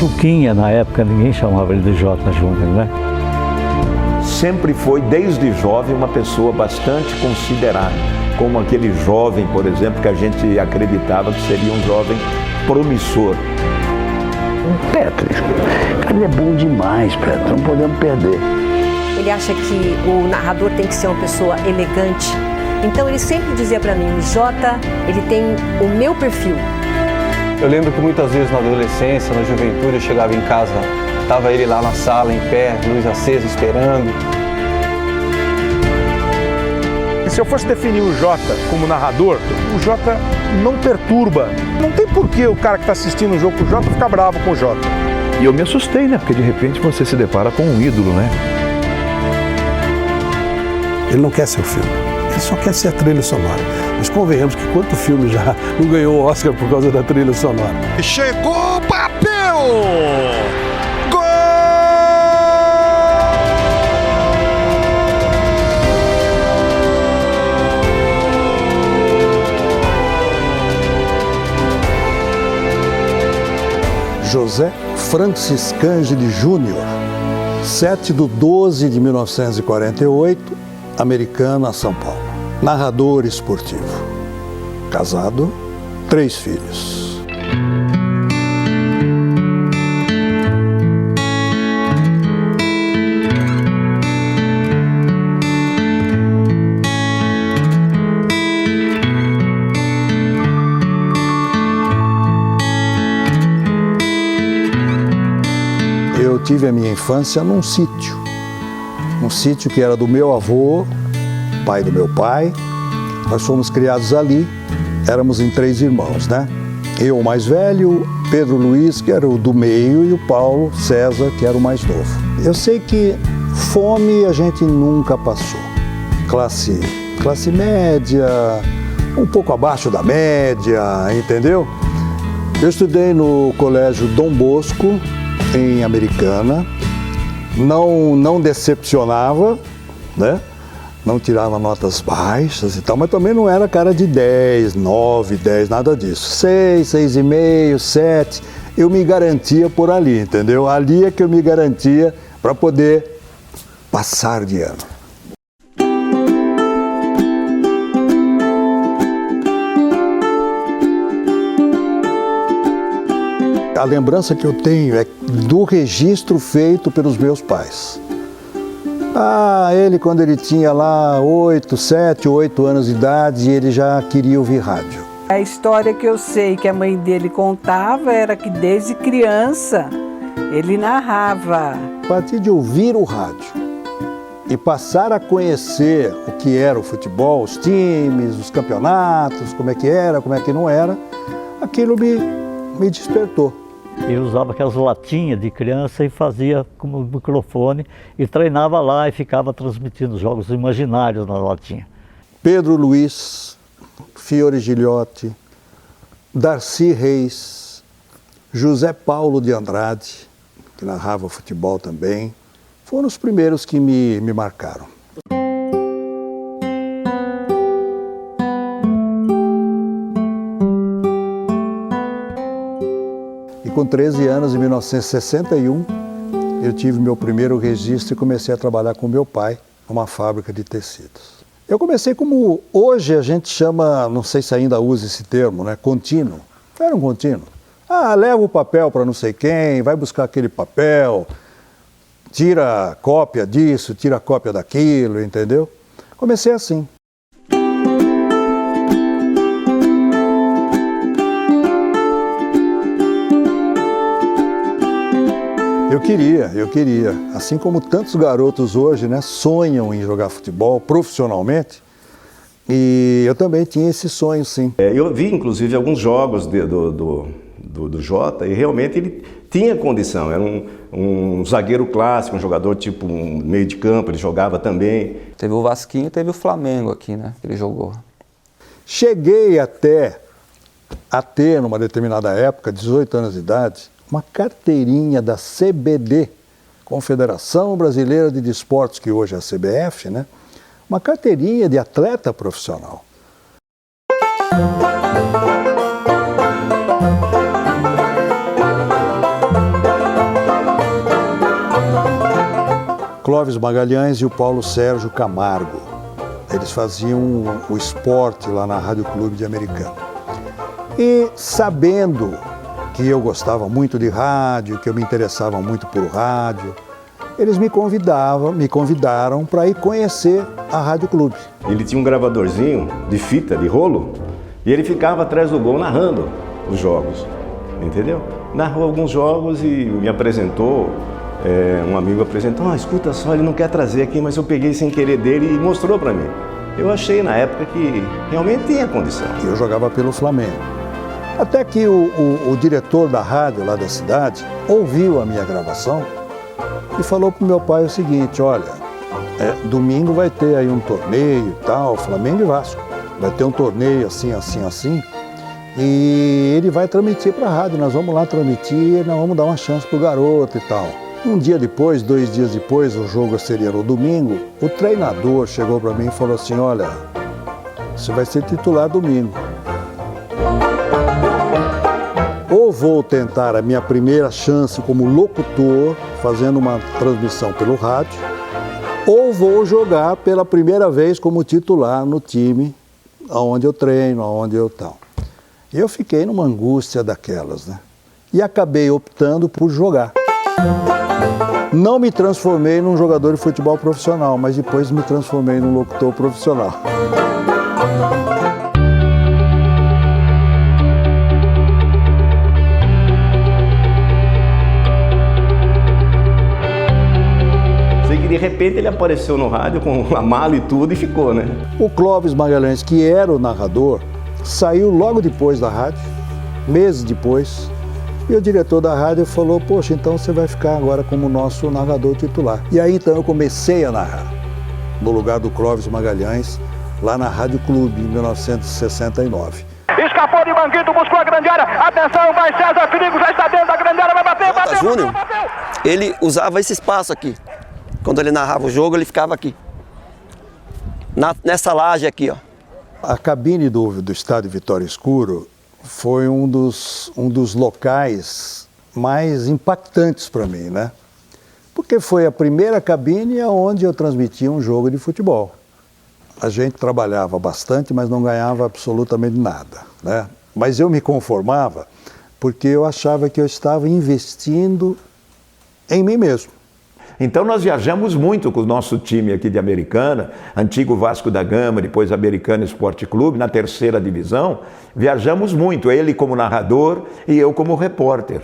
Juquinha, na época, ninguém chamava ele de Jota Júnior, né? Sempre foi, desde jovem, uma pessoa bastante considerada, como aquele jovem, por exemplo, que a gente acreditava que seria um jovem promissor. O Petri, cara, ele é bom demais, Petri, não podemos perder. Ele acha que o narrador tem que ser uma pessoa elegante. Então ele sempre dizia para mim, o Jota, ele tem o meu perfil. Eu lembro que muitas vezes na adolescência, na juventude, eu chegava em casa, estava ele lá na sala, em pé, luz acesa, esperando. Se eu fosse definir o Jota como narrador, o Jota não perturba. Não tem porquê o cara que está assistindo o jogo com o Jota ficar bravo com o Jota. E eu me assustei, né? Porque de repente você se depara com um ídolo, né? Ele não quer ser o filme, ele só quer ser a trilha sonora. Mas convenhamos que quanto filme já não ganhou o Oscar por causa da trilha sonora. Chegou o papel! Gol! José Francis Cândido Júnior, 7/12/1948, Americana, São Paulo. Narrador esportivo. Casado, 3 filhos. Eu tive a minha infância num sítio que era do meu avô, pai do meu pai. Nós fomos criados ali, éramos em 3 irmãos, né? Eu, o mais velho, Pedro Luiz, que era o do meio, e o Paulo César, que era o mais novo. Eu sei que fome a gente nunca passou. Classe média, um pouco abaixo da média, entendeu? Eu estudei no colégio Dom Bosco, em Americana, não decepcionava, né? Não tirava notas baixas e tal, mas também não era cara de 10, 9, 10, nada disso. 6, 6,5, 7, eu me garantia por ali, entendeu? Ali é que eu me garantia para poder passar de ano. A lembrança que eu tenho é do registro feito pelos meus pais. Ele quando ele tinha lá 7, 8 anos de idade, ele já queria ouvir rádio. A história que eu sei que a mãe dele contava era que desde criança ele narrava. A partir de ouvir o rádio e passar a conhecer o que era o futebol, os times, os campeonatos, como é que era, como é que não era, aquilo me despertou. Ele usava aquelas latinhas de criança e fazia como microfone e treinava lá e ficava transmitindo jogos imaginários na latinha. Pedro Luiz, Fiore Gilhote, Darcy Reis, José Paulo de Andrade, que narrava futebol também, foram os primeiros que me marcaram. Com 13 anos, em 1961, eu tive meu primeiro registro e comecei a trabalhar com meu pai numa fábrica de tecidos. Eu comecei como hoje a gente chama, não sei se ainda usa esse termo, né? Contínuo. Era um contínuo. Leva o papel para não sei quem, vai buscar aquele papel, tira cópia disso, tira cópia daquilo, entendeu? Comecei assim. Eu queria, assim como tantos garotos hoje, né, sonham em jogar futebol profissionalmente, e eu também tinha esse sonho, sim. Eu vi, inclusive, alguns jogos do Jota, e realmente ele tinha condição, era um zagueiro clássico, um jogador tipo um meio de campo, ele jogava também. Teve o Vasquinho e teve o Flamengo aqui, né, que ele jogou. Cheguei até a ter, numa determinada época, 18 anos de idade, uma carteirinha da CBD, Confederação Brasileira de Desportos, que hoje é a CBF, né? Uma carteirinha de atleta profissional. Clóvis Magalhães e o Paulo Sérgio Camargo. Eles faziam o esporte lá na Rádio Clube de Americana. E sabendo que eu gostava muito de rádio, que eu me interessava muito por rádio, eles me convidaram para ir conhecer a Rádio Clube. Ele tinha um gravadorzinho de fita, de rolo, e ele ficava atrás do gol narrando os jogos, entendeu? Narrou alguns jogos e me apresentou, um amigo apresentou, escuta só, ele não quer trazer aqui, mas eu peguei sem querer dele e mostrou para mim. Eu achei na época que realmente tinha condição. Eu jogava pelo Flamengo. Até que o diretor da rádio lá da cidade ouviu a minha gravação e falou para o meu pai o seguinte, olha, domingo vai ter aí um torneio e tal, Flamengo e Vasco. Vai ter um torneio assim, assim, assim, e ele vai transmitir para a rádio, nós vamos lá transmitir, nós vamos dar uma chance pro garoto e tal. Um dia depois, 2 dias depois, o jogo seria no domingo, o treinador chegou para mim e falou assim, olha, você vai ser titular domingo. Ou vou tentar a minha primeira chance como locutor, fazendo uma transmissão pelo rádio, ou vou jogar pela primeira vez como titular no time onde eu treino, onde eu tal. E eu fiquei numa angústia daquelas, né? E acabei optando por jogar. Não me transformei num jogador de futebol profissional, mas depois me transformei num locutor profissional. De repente ele apareceu no rádio com a mala e tudo e ficou, né? O Clóvis Magalhães, que era o narrador, saiu logo depois da rádio, meses depois, e o diretor da rádio falou, poxa, então você vai ficar agora como nosso narrador titular. E aí então eu comecei a narrar, no lugar do Clóvis Magalhães, lá na Rádio Clube, em 1969. Escapou de Manguito, buscou a grande área, atenção, vai César, perigo, já está dentro da grande área, vai bater, bateu, Júnior, ele usava esse espaço aqui. Quando ele narrava o jogo, ele ficava aqui. Nessa laje aqui, ó. A cabine do Estádio Vitória Escuro foi um dos locais mais impactantes para mim, né? Porque foi a primeira cabine onde eu transmitia um jogo de futebol. A gente trabalhava bastante, mas não ganhava absolutamente nada, né? Mas eu me conformava porque eu achava que eu estava investindo em mim mesmo. Então nós viajamos muito com o nosso time aqui de Americana, antigo Vasco da Gama, depois Americana Esporte Clube, na 3ª divisão, viajamos muito, ele como narrador e eu como repórter.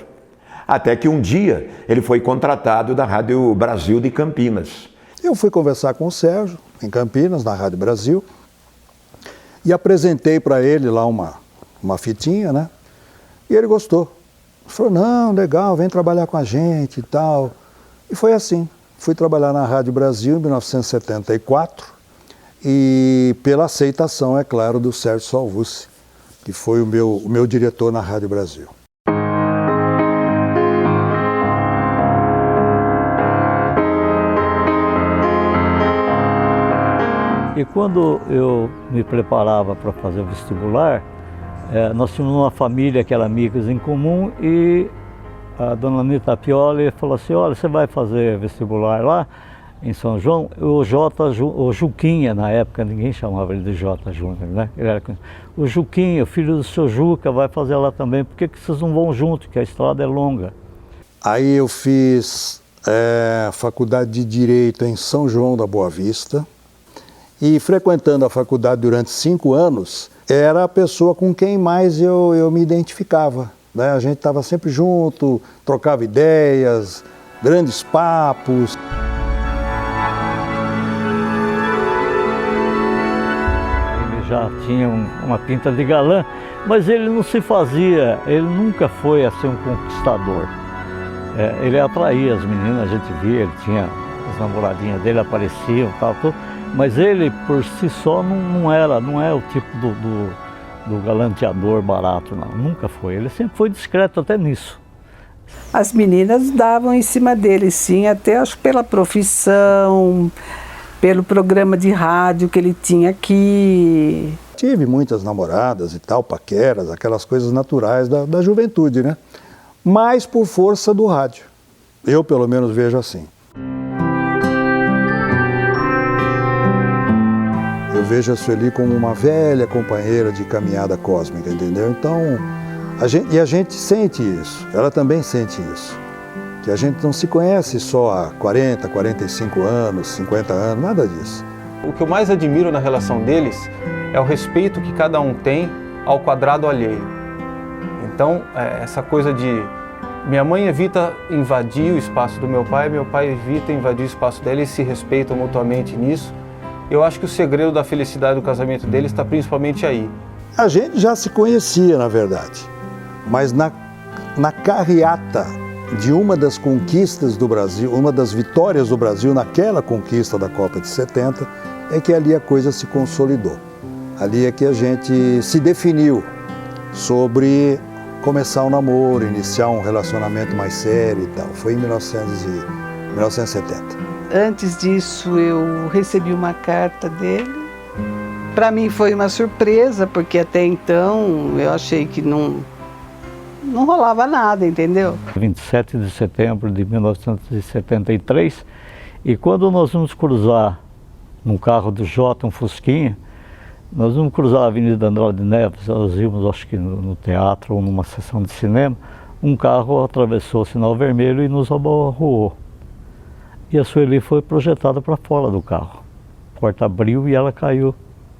Até que um dia ele foi contratado da Rádio Brasil de Campinas. Eu fui conversar com o Sérgio, em Campinas, na Rádio Brasil, e apresentei para ele lá uma fitinha, né? E ele gostou. Ele falou, não, legal, vem trabalhar com a gente e tal. E foi assim, fui trabalhar na Rádio Brasil em 1974 e pela aceitação, é claro, do Sérgio Salvucci, que foi o meu diretor na Rádio Brasil. E quando eu me preparava para fazer o vestibular, nós tínhamos uma família que era amigos em comum e a dona Anita Pioli falou assim, olha, você vai fazer vestibular lá em São João? O Juquinha, na época, ninguém chamava ele de J. Júnior, né? Ele era, o Juquinha, o filho do seu Juca, vai fazer lá também, por que vocês não vão junto, que a estrada é longa? Aí eu fiz faculdade de Direito em São João da Boa Vista e frequentando a faculdade durante 5 anos, era a pessoa com quem mais eu me identificava. Né? A gente estava sempre junto, trocava ideias, grandes papos. Ele já tinha uma pinta de galã, mas ele não se fazia, ele nunca foi assim um conquistador. Ele atraía as meninas, a gente via, ele tinha as namoradinhas dele, apareciam e tal, mas ele por si só não é o tipo do galanteador barato, não. Nunca foi. Ele sempre foi discreto até nisso. As meninas davam em cima dele, sim, até acho pela profissão, pelo programa de rádio que ele tinha aqui. Tive muitas namoradas e tal, paqueras, aquelas coisas naturais da juventude, né? Mas por força do rádio. Eu, pelo menos, vejo assim. vejo a Sueli como uma velha companheira de caminhada cósmica, entendeu? Então, a gente sente isso, ela também sente isso. Que a gente não se conhece só há 40, 45 anos, 50 anos, nada disso. O que eu mais admiro na relação deles é o respeito que cada um tem ao quadrado alheio. Então, essa coisa de minha mãe evita invadir o espaço do meu pai evita invadir o espaço dela, eles se respeitam mutuamente nisso. Eu acho que o segredo da felicidade do casamento deles está principalmente aí. A gente já se conhecia, na verdade, mas na carreata de uma das conquistas do Brasil, uma das vitórias do Brasil naquela conquista da Copa de 70, é que ali a coisa se consolidou. Ali é que a gente se definiu sobre começar um namoro, iniciar um relacionamento mais sério e tal. Foi em 1970. Antes disso, eu recebi uma carta dele. Para mim foi uma surpresa, porque até então eu achei que não rolava nada, entendeu? 27 de setembro de 1973, e quando nós vamos cruzar num carro do Jota, um Fusquinha, nós vamos cruzar a Avenida Andrade Neves, nós íamos acho que no teatro ou numa sessão de cinema, um carro atravessou o sinal vermelho e nos aborroou. E a Sueli foi projetada para fora do carro. A porta abriu e ela caiu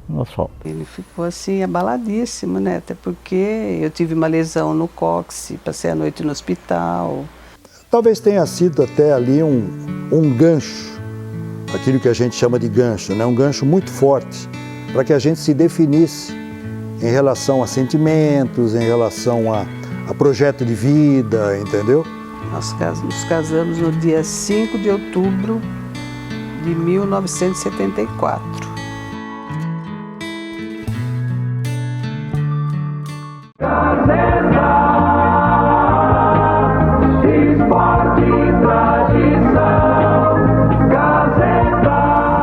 no asfalto. Ele ficou assim, abaladíssimo, né? Até porque eu tive uma lesão no cóccix, passei a noite no hospital. Talvez tenha sido até ali um gancho, aquilo que a gente chama de gancho, né? Um gancho muito forte, para que a gente se definisse em relação a sentimentos, em relação a projeto de vida, entendeu? Nós nos casamos no dia 5 de outubro de 1974.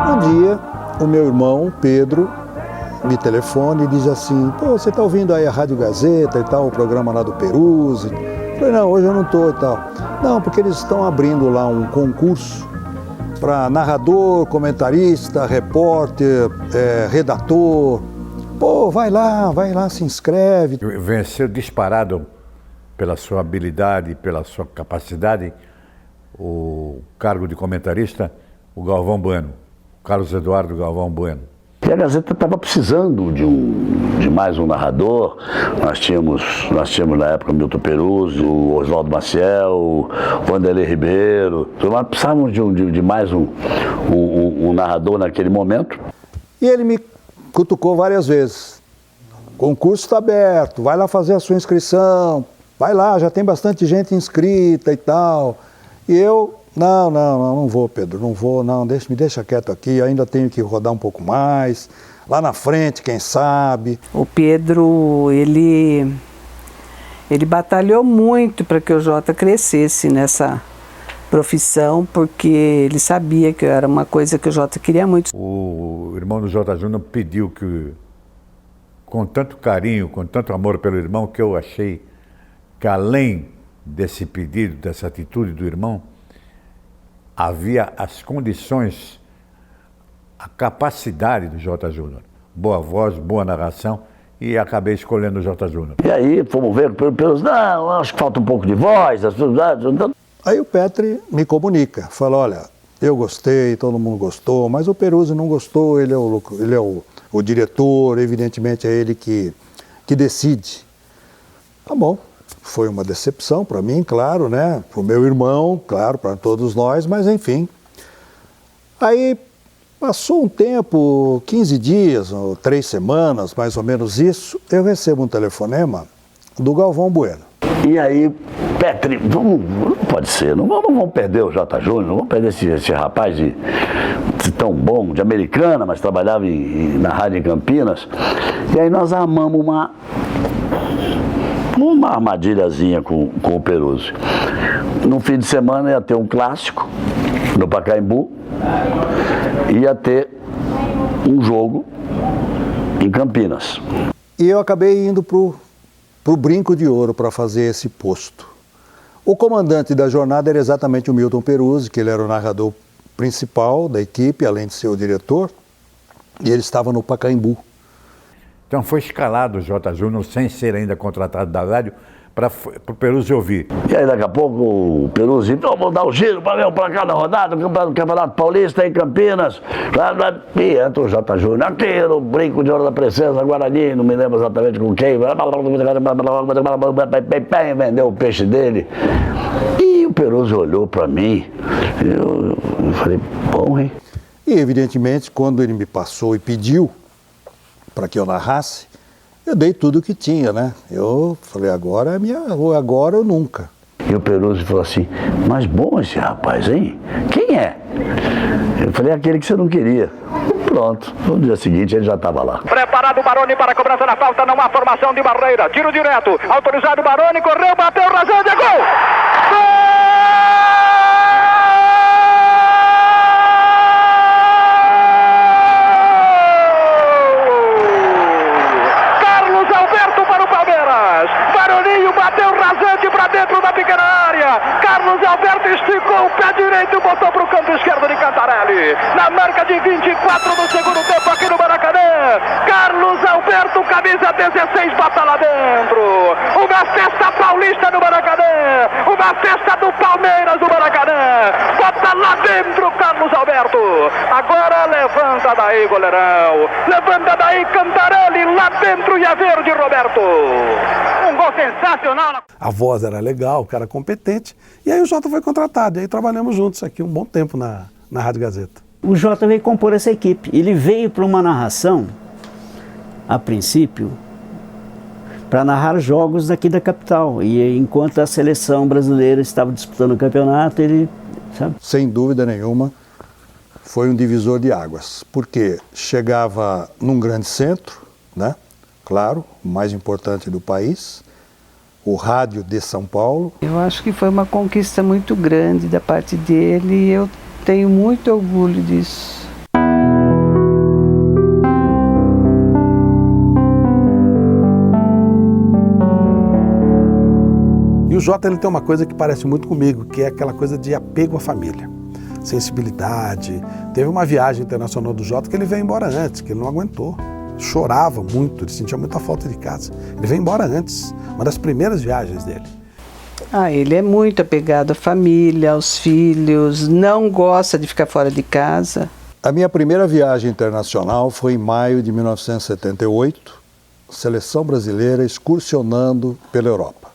Um dia, o meu irmão, Pedro, me telefona e diz assim: pô, você tá ouvindo aí a Rádio Gazeta e tal, o programa lá do Peruzzi? Eu falei, não, hoje eu não tô e tal. Não, porque eles estão abrindo lá um concurso para narrador, comentarista, repórter, redator. Pô, vai lá, se inscreve. Venceu disparado pela sua habilidade, pela sua capacidade, o cargo de comentarista, o Galvão Bueno, Carlos Eduardo Galvão Bueno. E a Gazeta estava precisando de mais um narrador. Nós tínhamos na época o Milton Peruzzi, o Oswaldo Maciel, o Vanderlei Ribeiro. Nós precisávamos de mais um narrador naquele momento. E ele me cutucou várias vezes. O concurso está aberto, vai lá fazer a sua inscrição. Vai lá, já tem bastante gente inscrita e tal. E eu... Não vou, Pedro, não vou, não, me deixa quieto aqui, ainda tenho que rodar um pouco mais, lá na frente, quem sabe. O Pedro, ele batalhou muito para que o Jota crescesse nessa profissão, porque ele sabia que era uma coisa que o Jota queria muito. O irmão do Jota Júnior pediu que, com tanto carinho, com tanto amor pelo irmão, que eu achei que além desse pedido, dessa atitude do irmão, havia as condições, a capacidade do Jota Júnior. Boa voz, boa narração, e acabei escolhendo o Jota Júnior. E aí fomos ver pelos não, acho que falta um pouco de voz. Aí o Petri me comunica, fala, olha, eu gostei, todo mundo gostou, mas o Peruzzi não gostou, ele é o diretor, evidentemente é ele que decide. Tá bom. Foi uma decepção para mim, claro, né? Para o meu irmão, claro, para todos nós, mas enfim. Aí passou um tempo, 15 dias, ou 3 semanas, mais ou menos isso, eu recebo um telefonema do Galvão Bueno. E aí, Petri, não pode ser, não vamos perder o Jota Júnior, não vamos perder esse rapaz de tão bom, de Americana, mas trabalhava na rádio em Campinas. E aí nós armamos uma armadilhazinha com o Peruzzi. No fim de semana ia ter um clássico no Pacaembu, ia ter um jogo em Campinas. E eu acabei indo pro Brinco de Ouro para fazer esse posto. O comandante da jornada era exatamente o Milton Peruzzi, que ele era o narrador principal da equipe, além de ser o diretor. E ele estava no Pacaembu. Então foi escalado o J. Júnior, sem ser ainda contratado da rádio, para o Peruzzi ouvir. E aí daqui a pouco o Peruzzi, então vamos dar o giro para cada rodada, do Campeonato Paulista em Campinas. E entra o J. Júnior aqui no Brinco de Ouro da Princesa, Guarani, não me lembro exatamente com quem. Vendeu o peixe dele. E o Peruzzi olhou para mim, eu falei, bom, hein? E evidentemente, quando ele me passou e pediu para que eu narrasse, eu dei tudo o que tinha, né? Eu falei, agora é minha, agora ou nunca. E o Peruzzi falou assim, mas bom esse rapaz, hein? Quem é? Eu falei, aquele que você não queria. Pronto, no dia seguinte ele já estava lá. Preparado o Baroni para a cobrança da falta, não há formação de barreira. Tiro direto, autorizado o Baroni, correu, bateu, Razande, é gol! Gol! Dentro da pequena área, Carlos Alberto esticou o pé direito e botou para o canto esquerdo de Cantarelli. Na marca de 24 do segundo tempo aqui no Maracanã, Carlos Alberto, camisa 16, bota lá dentro. Uma festa paulista no Maracanã, uma festa do Palmeiras no Maracanã. Bota lá dentro, Carlos Alberto. Agora levanta daí, goleirão. Levanta daí, Cantarelli, lá dentro e a verde, Roberto. Um gol sensacional. A voz era legal, o cara competente. E aí o Jota foi contratado. E aí trabalhamos juntos aqui um bom tempo na Rádio Gazeta. O Jota veio compor essa equipe. Ele veio para uma narração, a princípio, para narrar jogos daqui da capital. E enquanto a seleção brasileira estava disputando o campeonato, ele... sabe? Sem dúvida nenhuma, foi um divisor de águas. Porque chegava num grande centro, né? Claro, o mais importante do país, o rádio de São Paulo. Eu acho que foi uma conquista muito grande da parte dele e eu tenho muito orgulho disso. E o Jota, ele tem uma coisa que parece muito comigo, que é aquela coisa de apego à família, sensibilidade. Teve uma viagem internacional do Jota que ele veio embora antes, que ele não aguentou. Chorava muito, ele sentia muita falta de casa. Ele veio embora antes, uma das primeiras viagens dele. Ele é muito apegado à família, aos filhos, não gosta de ficar fora de casa. A minha primeira viagem internacional foi em maio de 1978, seleção brasileira excursionando pela Europa.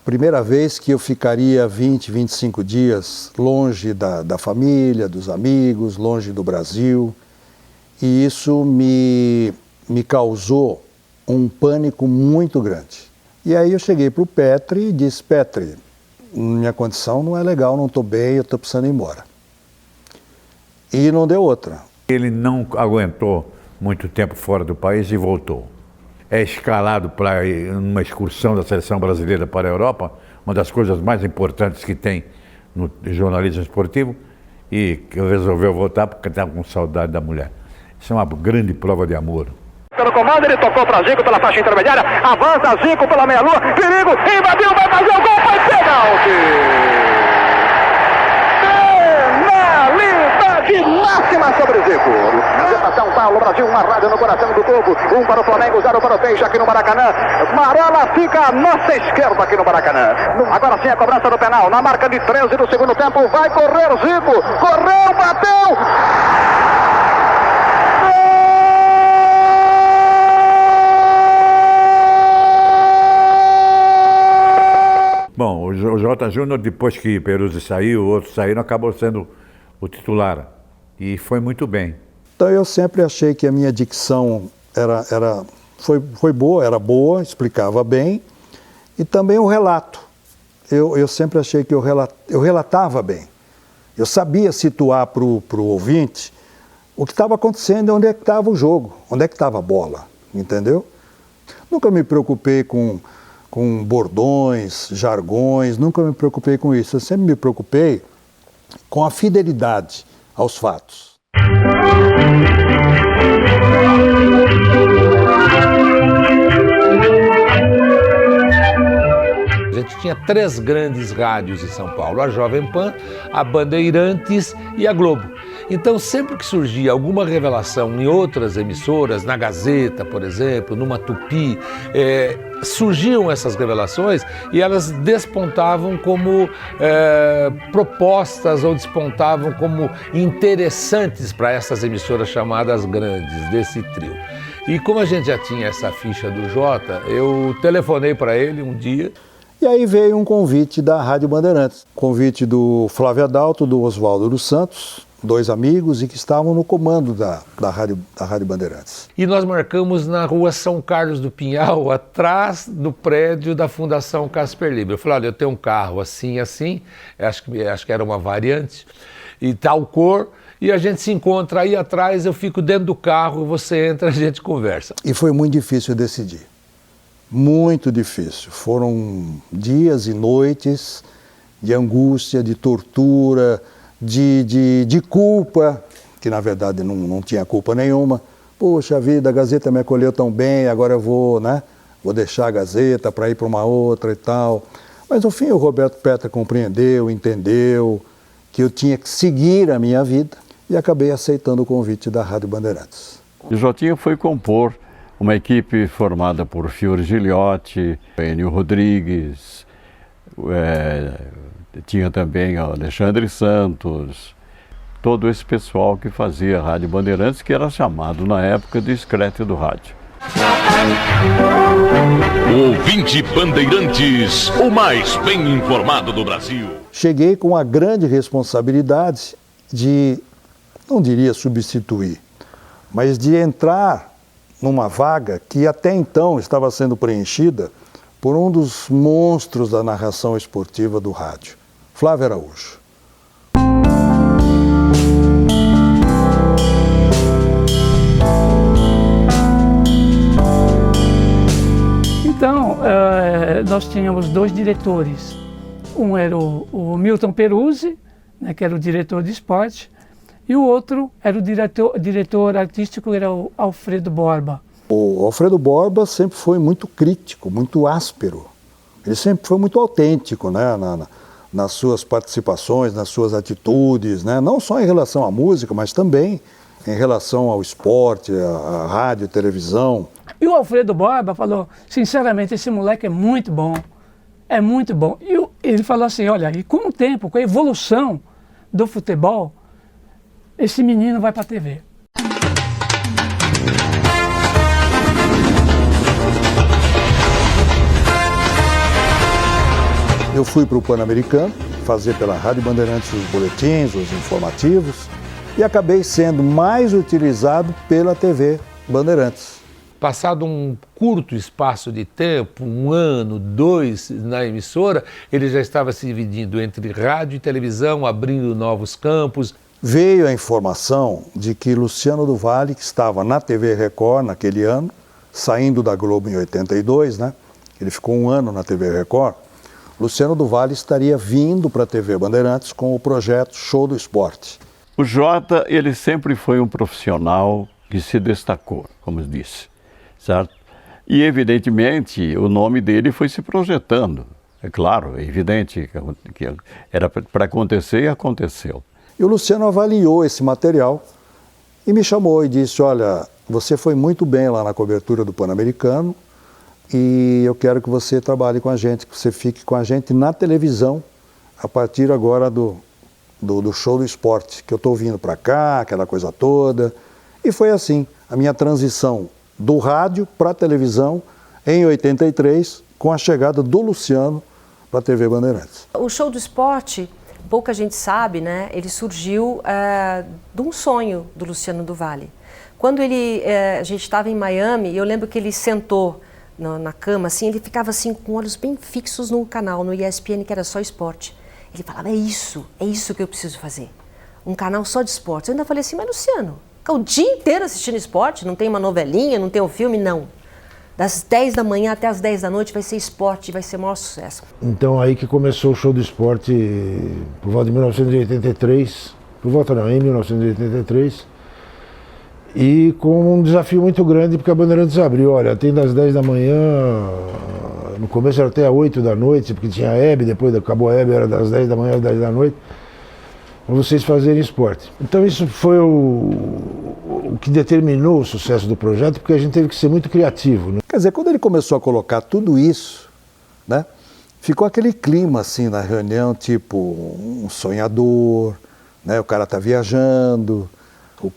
Primeira vez que eu ficaria 20, 25 dias longe da família, dos amigos, longe do Brasil. E isso me causou um pânico muito grande. E aí eu cheguei para o Petri e disse, Petri, minha condição não é legal, não estou bem, eu estou precisando ir embora. E não deu outra. Ele não aguentou muito tempo fora do país e voltou. É escalado para uma excursão da seleção brasileira para a Europa, uma das coisas mais importantes que tem no jornalismo esportivo, e resolveu voltar porque estava com saudade da mulher. Isso é uma grande prova de amor. Pelo comando, ele tocou para Zico pela faixa intermediária, avança Zico pela meia-lua, perigo, invadiu, vai fazer o gol, foi pênalti! Penalidade máxima sobre Zico. São Paulo, Brasil, uma rádio no coração do povo, 1 para o Flamengo, 0 para o Peixe aqui no Maracanã. Marola fica à nossa esquerda aqui no Maracanã. Agora sim a cobrança do penal, na marca de 13 do segundo tempo, vai correr Zico, correu, bateu! Bom, o J. Júnior, depois que Peruzzi saiu, outros saíram, acabou sendo o titular. E foi muito bem. Então eu sempre achei que a minha dicção foi boa, era boa, explicava bem. E também o relato. Eu sempre achei que eu relatava bem. Eu sabia situar para o ouvinte o que estava acontecendo e onde é que estava o jogo, onde é que estava a bola, entendeu? Nunca me preocupei com bordões, jargões, nunca me preocupei com isso. Eu sempre me preocupei com a fidelidade aos fatos. A gente tinha 3 grandes rádios em São Paulo, a Jovem Pan, a Bandeirantes e a Globo. Então, sempre que surgia alguma revelação em outras emissoras, na Gazeta, por exemplo, numa Tupi, surgiam essas revelações e elas despontavam como propostas ou despontavam como interessantes para essas emissoras chamadas grandes, desse trio. E como a gente já tinha essa ficha do Jota, eu telefonei para ele um dia. E aí veio um convite da Rádio Bandeirantes, convite do Flávio Adalto, do Oswaldo dos Santos, 2 amigos e que estavam no comando da Rádio Bandeirantes. E nós marcamos na rua São Carlos do Pinhal, atrás do prédio da Fundação Casper Libero. Eu falei, olha, eu tenho um carro assim, acho que era uma variante, e tal cor, e a gente se encontra aí atrás, eu fico dentro do carro, você entra, a gente conversa. E foi muito difícil decidir, muito difícil. Foram dias e noites de angústia, de tortura, de culpa, que na verdade não tinha culpa nenhuma. Poxa vida, a Gazeta me acolheu tão bem, agora eu vou deixar a Gazeta para ir para uma outra e tal. Mas no fim o Roberto Petra compreendeu, entendeu que eu tinha que seguir a minha vida e acabei aceitando o convite da Rádio Bandeirantes. O Jotinha foi compor uma equipe formada por Fiore Giliotti, Enio Rodrigues, tinha também o Alexandre Santos, todo esse pessoal que fazia a Rádio Bandeirantes, que era chamado na época de escrete do rádio. Ouvinte Bandeirantes, o mais bem informado do Brasil. Cheguei com a grande responsabilidade de, não diria substituir, mas de entrar numa vaga que até então estava sendo preenchida por um dos monstros da narração esportiva do rádio, Flávio Araújo. Então, nós tínhamos 2 diretores. Um era o Milton Peruzzi, né, que era o diretor de esporte, e o outro era o diretor artístico, era o Alfredo Borba. O Alfredo Borba sempre foi muito crítico, muito áspero. Ele sempre foi muito autêntico, né, nas suas participações, nas suas atitudes, né, não só em relação à música, mas também em relação ao esporte, à rádio, televisão. E o Alfredo Borba falou, sinceramente, esse moleque é muito bom. É muito bom. E ele falou assim, olha, e com o tempo, com a evolução do futebol, esse menino vai para a TV. Eu fui para o Pan-Americano, fazer pela Rádio Bandeirantes os boletins, os informativos, e acabei sendo mais utilizado pela TV Bandeirantes. Passado um curto espaço de tempo, 1 ano, 2 na emissora, ele já estava se dividindo entre rádio e televisão, abrindo novos campos. Veio a informação de que Luciano do Valle, que estava na TV Record naquele ano, saindo da Globo em 82, né? Ele ficou 1 ano na TV Record. Luciano do Valle estaria vindo para a TV Bandeirantes com o projeto Show do Esporte. O Jota, ele sempre foi um profissional que se destacou, como disse, certo? E evidentemente o nome dele foi se projetando. É claro, é evidente que era para acontecer e aconteceu. E o Luciano avaliou esse material e me chamou e disse, olha, você foi muito bem lá na cobertura do Pan-Americano e eu quero que você trabalhe com a gente, que você fique com a gente na televisão a partir agora do Show do Esporte, que eu estou vindo para cá, aquela coisa toda. E foi assim, a minha transição do rádio para a televisão em 83, com a chegada do Luciano para a TV Bandeirantes. O Show do Esporte, pouca gente sabe, né? Ele surgiu de um sonho do Luciano do Valle. Quando a gente estava em Miami, eu lembro que ele sentou na cama, assim, ele ficava assim com olhos bem fixos no canal, no ESPN, que era só esporte. Ele falava, é isso que eu preciso fazer. Um canal só de esporte. Eu ainda falei assim, mas Luciano, fica o dia inteiro assistindo esporte? Não tem uma novelinha, não tem um filme? Não. Das 10 da manhã até as 10 da noite vai ser esporte, vai ser o maior sucesso. Então aí que começou o Show do Esporte por volta de 1983, em 1983, e com um desafio muito grande, porque a Bandeirantes abriu, olha, tem das 10 da manhã, no começo era até às 8 da noite, porque tinha a Hebe, depois acabou a Hebe, era das 10 da manhã às 10 da noite. para vocês fazerem esporte. Então isso foi o que determinou o sucesso do projeto, porque a gente teve que ser muito criativo, né? Quer dizer, quando ele começou a colocar tudo isso, né, ficou aquele clima assim na reunião, tipo um sonhador, né, o cara está viajando, o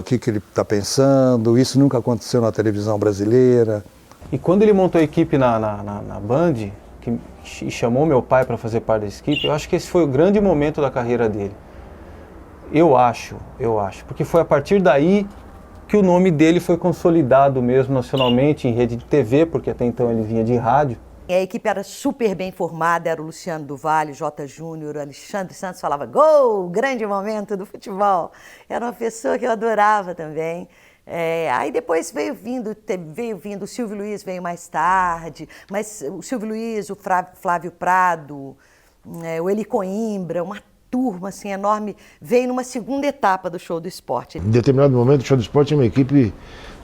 que ele está pensando, isso nunca aconteceu na televisão brasileira. E quando ele montou a equipe na Band, e chamou meu pai para fazer parte dessa equipe, eu acho que esse foi o grande momento da carreira dele. Eu acho, porque foi a partir daí que o nome dele foi consolidado mesmo nacionalmente em rede de TV, porque até então ele vinha de rádio. A equipe era super bem formada, era o Luciano do Vale, Jota Júnior, Alexandre Santos falava gol, grande momento do futebol. Era uma pessoa que eu adorava também. Aí depois veio vindo o Silvio Luiz, veio mais tarde, mas o Silvio Luiz, o Flávio Prado, o Eli Coimbra, uma turma assim, enorme, veio numa segunda etapa do Show do Esporte. Em determinado momento, o Show do Esporte tinha uma equipe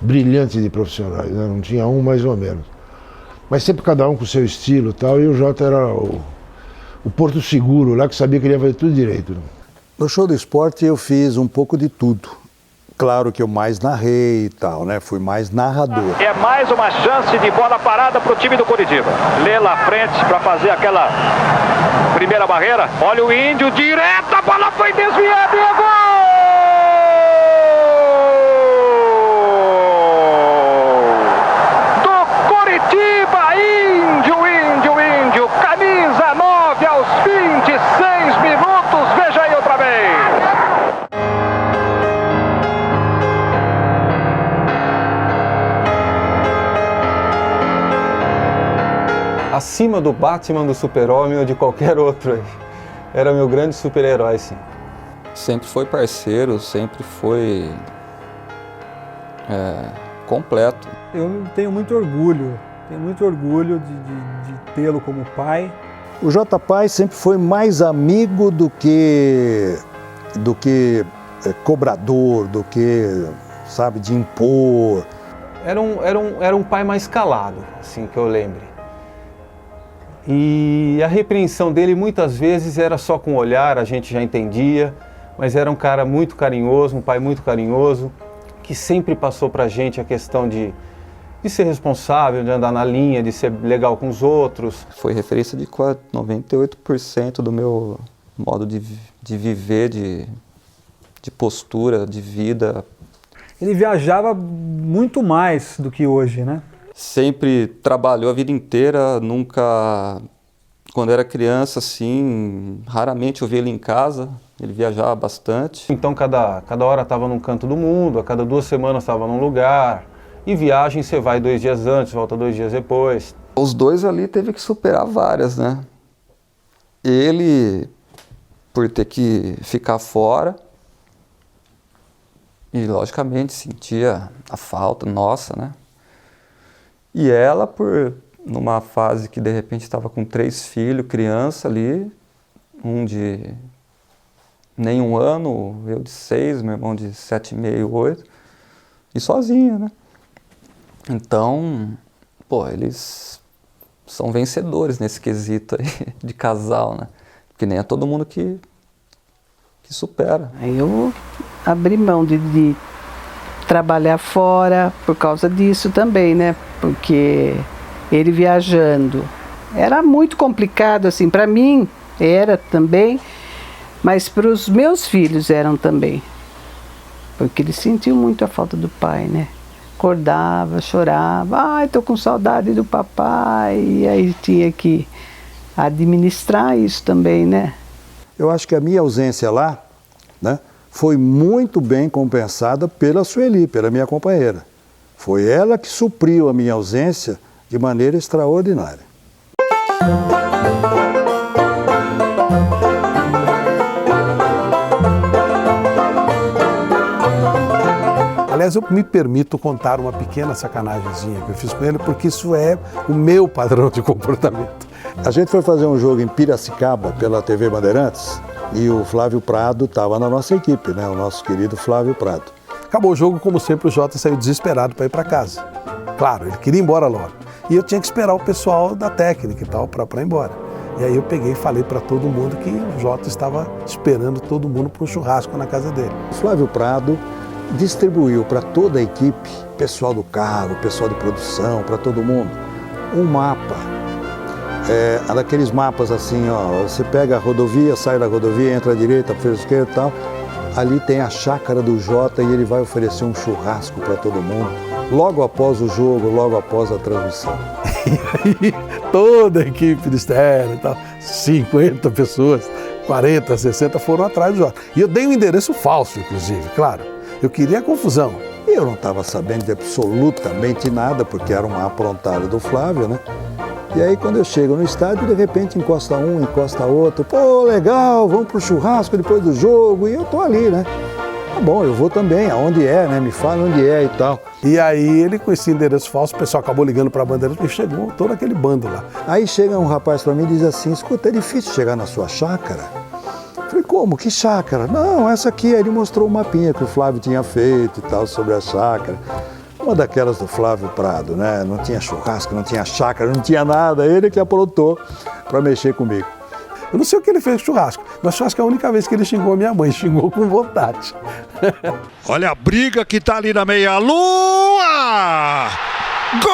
brilhante de profissionais, né? Não tinha um mais ou menos. Mas sempre cada um com o seu estilo e tal, e o Jota era o porto seguro lá, que sabia que ele ia fazer tudo direito. Né? No Show do Esporte eu fiz um pouco de tudo. Claro que eu mais narrei e tal, né? Fui mais narrador. É mais uma chance de bola parada para o time do Curitiba. Lê lá à frente para fazer aquela primeira barreira. Olha o Índio, direto, a bola foi desviada e é gol! Índio, camisa 9 aos 26 minutos, veja aí outra vez. Acima do Batman, do Super-Homem ou de qualquer outro aí. Era meu grande super-herói, sim. Sempre foi parceiro, sempre foi completo. Eu tenho muito orgulho de tê-lo como pai. O Jota Pai sempre foi mais amigo do que cobrador, do que, sabe, de impor. Era um pai mais calado, assim, que eu lembre. E a repreensão dele muitas vezes era só com o olhar, a gente já entendia, mas era um cara muito carinhoso, um pai muito carinhoso, que sempre passou pra gente a questão de ser responsável, de andar na linha, de ser legal com os outros. Foi referência de 98% do meu modo de viver, de postura, de vida. Ele viajava muito mais do que hoje, né? Sempre trabalhou a vida inteira, nunca... Quando era criança, assim, raramente eu via ele em casa, ele viajava bastante. Então cada hora estava num canto do mundo, a cada 2 semanas estava num lugar. E viagem você vai 2 dias antes, volta 2 dias depois. Os dois ali teve que superar várias, né? Ele, por ter que ficar fora, e logicamente sentia a falta nossa, né? E ela, por numa fase que de repente estava com 3 filhos, criança ali, um de nem 1 ano, eu de 6, meu irmão de 7,5, 8, e sozinha, né? Então, pô, eles são vencedores nesse quesito aí de casal, né? Porque nem é todo mundo que supera. Eu abri mão de trabalhar fora por causa disso também, né? Porque ele viajando era muito complicado, assim, para mim era também, mas para os meus filhos eram também. Porque eles sentiam muito a falta do pai, né? Acordava, chorava, ai, tô com saudade do papai, e aí tinha que administrar isso também, né? Eu acho que a minha ausência lá, né, foi muito bem compensada pela Sueli, pela minha companheira. Foi ela que supriu a minha ausência de maneira extraordinária. Aliás, eu me permito contar uma pequena sacanagemzinha que eu fiz com ele, porque isso é o meu padrão de comportamento. A gente foi fazer um jogo em Piracicaba pela TV Bandeirantes e o Flávio Prado estava na nossa equipe, né? O nosso querido Flávio Prado. Acabou o jogo, como sempre, o Jota saiu desesperado para ir para casa. Claro, ele queria ir embora logo. E eu tinha que esperar o pessoal da técnica e tal para ir embora. E aí eu peguei e falei para todo mundo que o Jota estava esperando todo mundo para um churrasco na casa dele. O Flávio Prado distribuiu para toda a equipe, pessoal do carro, pessoal de produção, para todo mundo, um mapa. Daqueles mapas assim, ó, você pega a rodovia, sai da rodovia, entra à direita, para a esquerda e tal. Ali tem a chácara do Jota e ele vai oferecer um churrasco para todo mundo, logo após o jogo, logo após a transmissão. E aí toda a equipe de externo e tal, 50 pessoas, 40, 60 foram atrás do Jota. E eu dei um endereço falso, inclusive, claro. Eu queria confusão. E eu não estava sabendo de absolutamente nada, porque era uma aprontada do Flávio, né? E aí quando eu chego no estádio, de repente encosta um, encosta outro. Pô, legal, vamos pro churrasco depois do jogo. E eu tô ali, né? Tá bom, eu vou também, aonde é, né? Me fala onde é e tal. E aí ele, com esse endereço falso, o pessoal acabou ligando para a Bandeirantes e chegou todo aquele bando lá. Aí chega um rapaz para mim e diz assim, escuta, é difícil chegar na sua chácara? Eu falei, como? Que chácara? Não, essa aqui. Aí ele mostrou o mapinha que o Flávio tinha feito e tal, sobre a chácara. Uma daquelas do Flávio Prado, né? Não tinha churrasco, não tinha chácara, não tinha nada. Ele que aprontou para mexer comigo. Eu não sei o que ele fez com churrasco, mas churrasco é a única vez que ele xingou a minha mãe, xingou com vontade. Olha a briga que tá ali na meia-lua! Gol!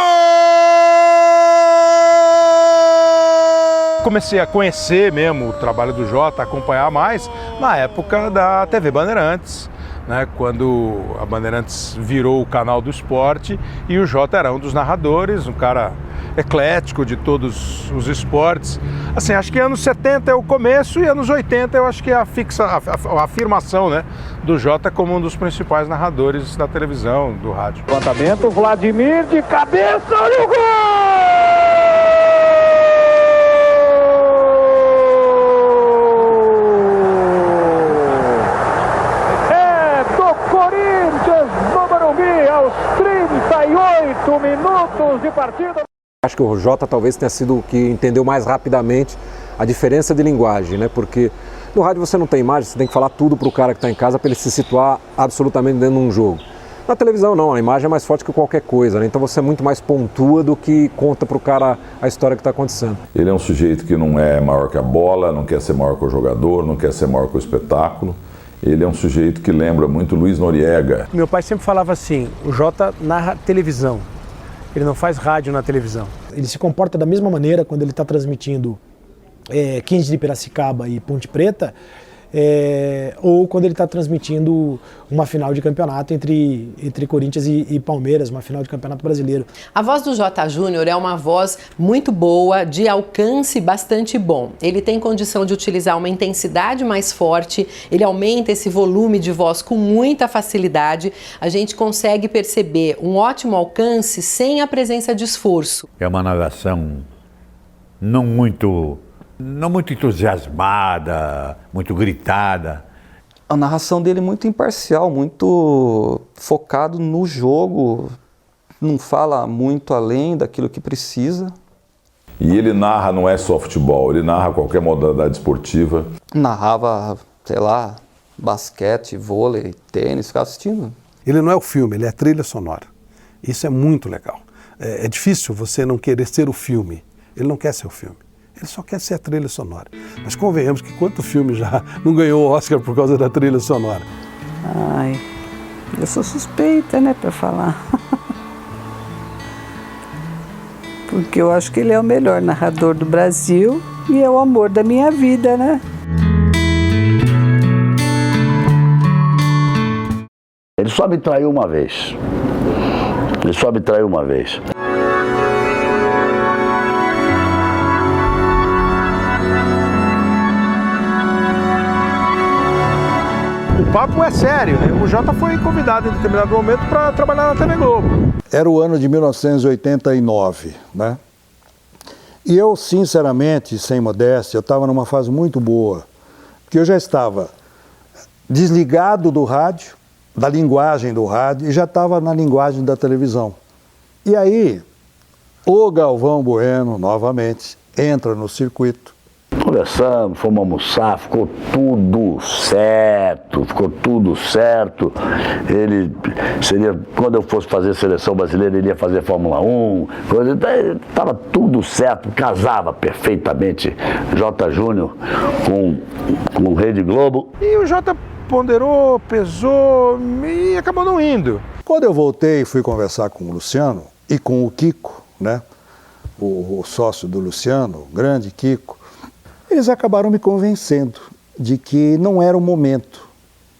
Comecei a conhecer mesmo o trabalho do Jota, acompanhar mais na época da TV Bandeirantes, né, quando a Bandeirantes virou o canal do esporte e o Jota era um dos narradores, um cara eclético de todos os esportes. Assim, acho que anos 70 é o começo e anos 80 eu acho que é a afirmação, né, do Jota como um dos principais narradores da televisão, do rádio. Levantamento, Vladimir de cabeça, olha o gol! Aos 38 minutos de partida. Acho que o Jota talvez tenha sido o que entendeu mais rapidamente a diferença de linguagem, né? Porque no rádio você não tem imagem, você tem que falar tudo para o cara que está em casa para ele se situar absolutamente dentro de um jogo. Na televisão não, a imagem é mais forte que qualquer coisa, né? Então você é muito mais pontua do que conta para o cara a história que está acontecendo. Ele é um sujeito que não é maior que a bola, não quer ser maior que o jogador, não quer ser maior que o espetáculo. Ele é um sujeito que lembra muito Luiz Noriega. Meu pai sempre falava assim, o Jota narra televisão, ele não faz rádio na televisão. Ele se comporta da mesma maneira quando ele está transmitindo 15 de Piracicaba e Ponte Preta, ou quando ele está transmitindo uma final de campeonato entre Corinthians e Palmeiras, uma final de campeonato brasileiro. A voz do Jota Júnior é uma voz muito boa, de alcance bastante bom. Ele tem condição de utilizar uma intensidade mais forte, ele aumenta esse volume de voz com muita facilidade. A gente consegue perceber um ótimo alcance sem a presença de esforço. É uma narração não muito entusiasmada, muito gritada. A narração dele é muito imparcial, muito focado no jogo, não fala muito além daquilo que precisa. E ele narra, não é só futebol, ele narra qualquer modalidade esportiva. Narrava, sei lá, basquete, vôlei, tênis, ficava assistindo. Ele não é o filme, ele é a trilha sonora. Isso é muito legal. É difícil você não querer ser o filme. Ele não quer ser o filme. Ele só quer ser a trilha sonora. Mas convenhamos que quanto filme já não ganhou o Oscar por causa da trilha sonora? Ai, eu sou suspeita, né, para falar. Porque eu acho que ele é o melhor narrador do Brasil e é o amor da minha vida, né? Ele só me traiu uma vez. Ele só me traiu uma vez. O papo é sério, né? O Jota foi convidado em determinado momento para trabalhar na TV Globo. Era o ano de 1989, né? E eu, sinceramente, sem modéstia, eu estava numa fase muito boa, porque eu já estava desligado do rádio, da linguagem do rádio, e já estava na linguagem da televisão. E aí, o Galvão Bueno, novamente, entra no circuito. Conversamos, fomos almoçar, ficou tudo certo. Ele seria, quando eu fosse fazer seleção brasileira, ele ia fazer Fórmula 1, estava tudo certo, casava perfeitamente J. Júnior com Rede Globo. E o Jota ponderou, pesou e acabou não indo. Quando eu voltei, fui conversar com o Luciano e com o Kiko, né? O sócio do Luciano, o grande Kiko, eles acabaram me convencendo de que não era o momento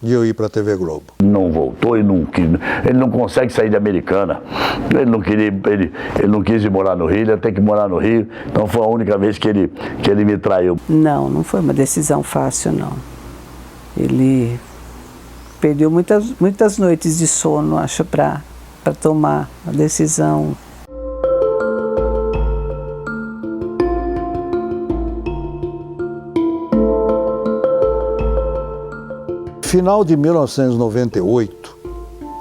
de eu ir para a TV Globo. Não voltou e ele não consegue sair de Americana. Ele não quis ir morar no Rio, ele ia ter que morar no Rio. Então foi a única vez que ele me traiu. Não foi uma decisão fácil, não. Ele perdeu muitas noites de sono, acho, para tomar a decisão. Final de 1998,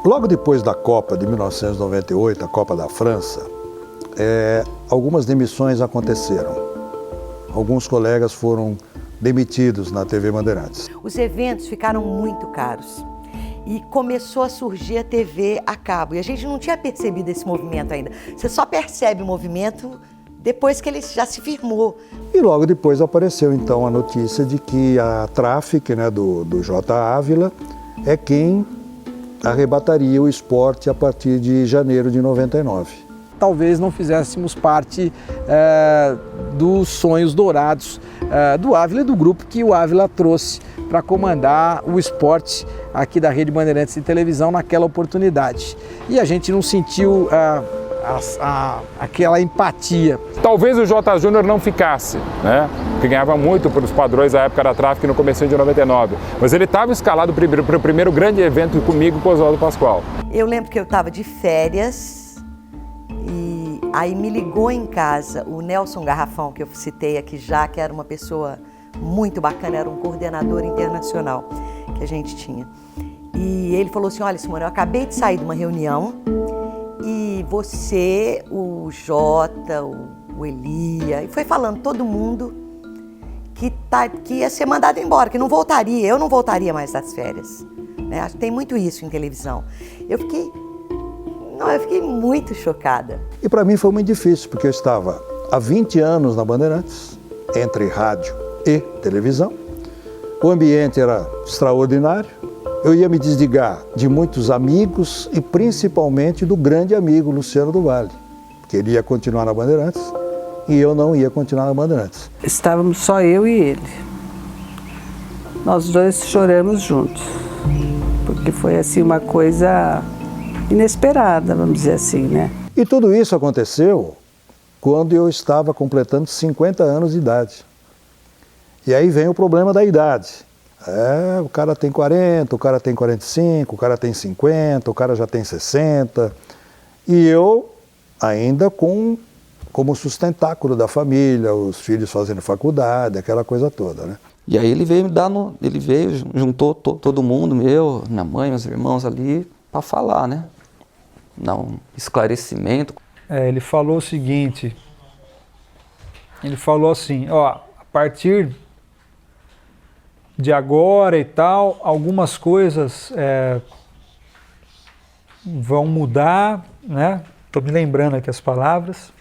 logo depois da Copa de 1998, a Copa da França, algumas demissões aconteceram. Alguns colegas foram demitidos na TV Bandeirantes. Os eventos ficaram muito caros e começou a surgir a TV a cabo. E a gente não tinha percebido esse movimento ainda. Você só percebe o movimento depois que ele já se firmou. E logo depois apareceu então a notícia de que a Traffic, né, do J. Ávila, é quem arrebataria o esporte a partir de janeiro de 99. Talvez não fizéssemos parte dos sonhos dourados do Ávila e do grupo que o Ávila trouxe para comandar o esporte aqui da Rede Bandeirantes de televisão naquela oportunidade. E a gente não sentiu aquela empatia. Talvez o J. Júnior não ficasse, né? Que ganhava muito pelos padrões da época da Traffic no começo de 99. Mas ele estava escalado para o primeiro grande evento comigo e com o Oswaldo Pascoal. Eu lembro que eu estava de férias e aí me ligou em casa o Nelson Garrafão, que eu citei aqui já, que era uma pessoa muito bacana, era um coordenador internacional que a gente tinha. E ele falou assim, olha, Simone, eu acabei de sair de uma reunião e você, o Jota, o Elia, e foi falando todo mundo que ia ser mandado embora, que não voltaria, eu não voltaria mais das férias. Né? Acho que tem muito isso em televisão. Eu fiquei muito chocada. E para mim foi muito difícil, porque eu estava há 20 anos na Bandeirantes, entre rádio e televisão. O ambiente era extraordinário. Eu ia me desligar de muitos amigos e principalmente do grande amigo Luciano do Valle, que ele ia continuar na Bandeirantes e eu não ia continuar na Bandeirantes. Estávamos só eu e ele. Nós dois choramos juntos, porque foi assim uma coisa inesperada, vamos dizer assim, né? E tudo isso aconteceu quando eu estava completando 50 anos de idade. E aí vem o problema da idade. O cara tem 40, o cara tem 45, o cara tem 50, o cara já tem 60. E eu ainda como sustentáculo da família, os filhos fazendo faculdade, aquela coisa toda, né? E aí ele veio, juntou todo mundo, minha mãe, meus irmãos ali, para falar, né? Dar um esclarecimento. Ele falou o seguinte, ele falou assim, a partir de agora e tal, algumas coisas vão mudar, né? Estou me lembrando aqui as palavras.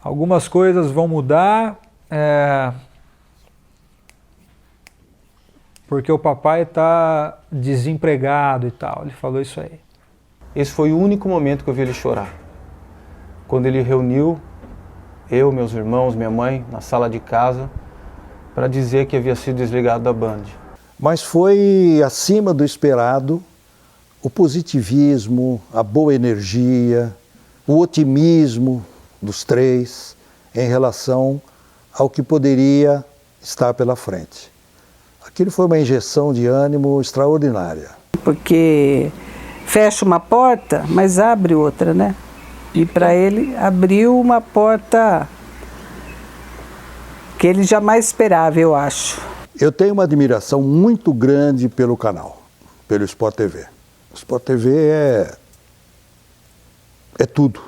Algumas coisas vão mudar, porque o papai está desempregado e tal. Ele falou isso aí. Esse foi o único momento que eu vi ele chorar. Quando ele reuniu eu, meus irmãos, minha mãe, na sala de casa, para dizer que havia sido desligado da Band. Mas foi acima do esperado o positivismo, a boa energia, o otimismo dos três em relação ao que poderia estar pela frente. Aquilo foi uma injeção de ânimo extraordinária. Porque fecha uma porta, mas abre outra, né? E para ele abriu uma porta que ele jamais esperava, eu acho. Eu tenho uma admiração muito grande pelo canal, pelo Sport TV. O Sport TV é tudo.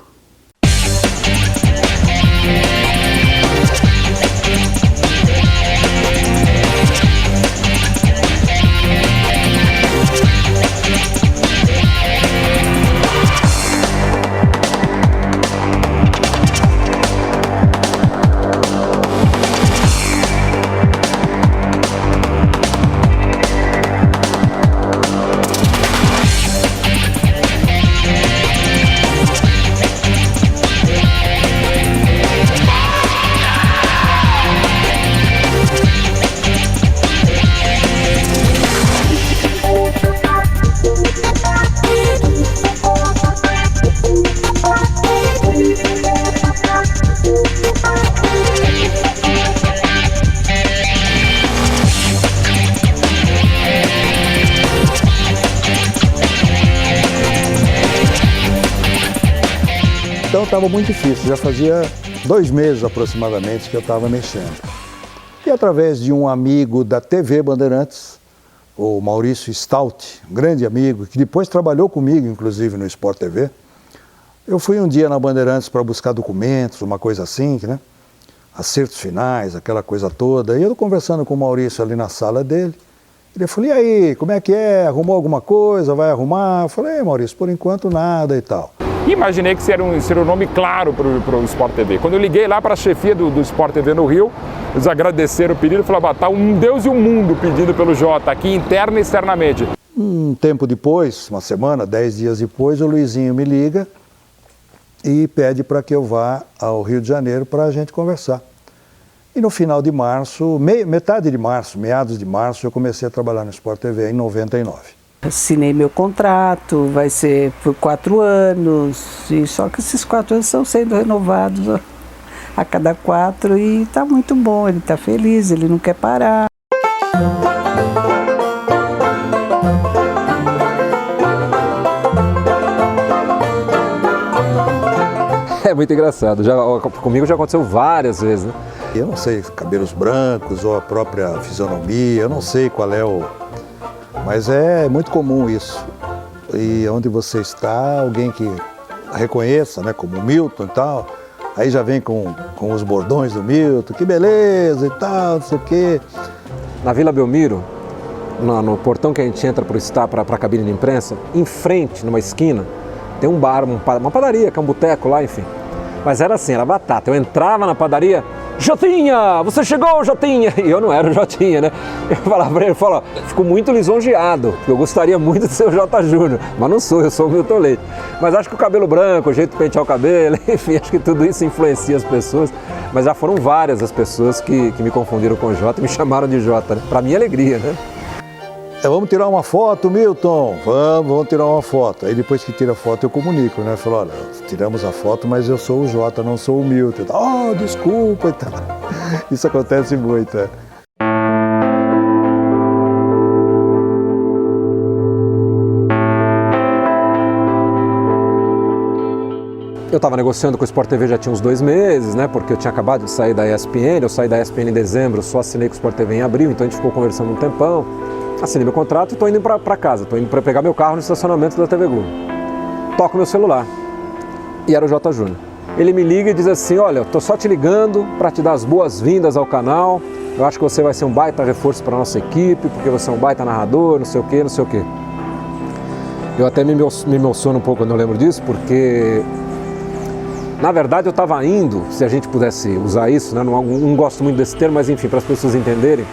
Então estava muito difícil, já fazia 2 meses aproximadamente que eu estava mexendo. E através de um amigo da TV Bandeirantes, o Maurício Stout, um grande amigo, que depois trabalhou comigo, inclusive, no Sport TV, eu fui um dia na Bandeirantes para buscar documentos, uma coisa assim, né? Acertos finais, aquela coisa toda. E eu conversando com o Maurício ali na sala dele, ele falou, e aí, como é que é? Arrumou alguma coisa? Vai arrumar? Eu falei, Maurício, por enquanto nada e tal. Imaginei que seria um nome claro para o Sport TV. Quando eu liguei lá para a chefia do Sport TV no Rio, eles agradeceram o pedido e falaram, tá um Deus e um mundo pedindo pelo Jota, aqui interna e externamente. Um tempo depois, uma semana, 10 dias depois, o Luizinho me liga e pede para que eu vá ao Rio de Janeiro para a gente conversar. E no final de março, metade de março, meados de março, eu comecei a trabalhar no Sport TV em 99. Assinei meu contrato, vai ser por 4 anos, e só que esses 4 anos estão sendo renovados a cada 4 e está muito bom, ele está feliz, ele não quer parar. É muito engraçado, comigo já aconteceu várias vezes, né? Eu não sei, cabelos brancos ou a própria fisionomia, eu não sei qual é o... Mas é muito comum isso. E onde você está, alguém que reconheça, né, como o Milton e tal, aí já vem com os bordões do Milton, que beleza e tal, não sei o quê. Na Vila Belmiro, no portão que a gente entra para a cabine de imprensa, em frente, numa esquina, tem um bar, uma padaria, que é um boteco lá, enfim. Mas era assim, era batata. Eu entrava na padaria, Jotinha, você chegou, Jotinha! E eu não era o Jotinha, né? Eu falava pra ele, fico muito lisonjeado, porque eu gostaria muito de ser o Jota Júnior, mas não sou, eu sou o Milton Leite. Mas acho que o cabelo branco, o jeito de pentear o cabelo, enfim, acho que tudo isso influencia as pessoas. Mas já foram várias as pessoas que me confundiram com o Jota e me chamaram de Jota, né? Pra minha alegria, né? Vamos tirar uma foto, Milton? Vamos tirar uma foto. Aí depois que tira a foto eu comunico, né? Falo, olha, tiramos a foto, mas eu sou o Jota, não sou o Milton. Oh, desculpa e tal. Isso acontece muito, é. Eu estava negociando com o Sport TV já tinha uns 2 meses, né? Porque eu tinha acabado de sair da ESPN, eu saí da ESPN em dezembro, só assinei com o Sport TV em abril, então a gente ficou conversando um tempão. Assinei meu contrato e estou indo para casa, estou indo para pegar meu carro no estacionamento da TV Globo. Toco meu celular e era o Jota Júnior. Ele me liga e diz assim, olha, estou só te ligando para te dar as boas-vindas ao canal, eu acho que você vai ser um baita reforço para a nossa equipe, porque você é um baita narrador, não sei o quê, não sei o quê. Eu até me emociono um pouco quando eu lembro disso, porque na verdade eu estava indo, se a gente pudesse usar isso, né? Não gosto muito desse termo, mas enfim, para as pessoas entenderem,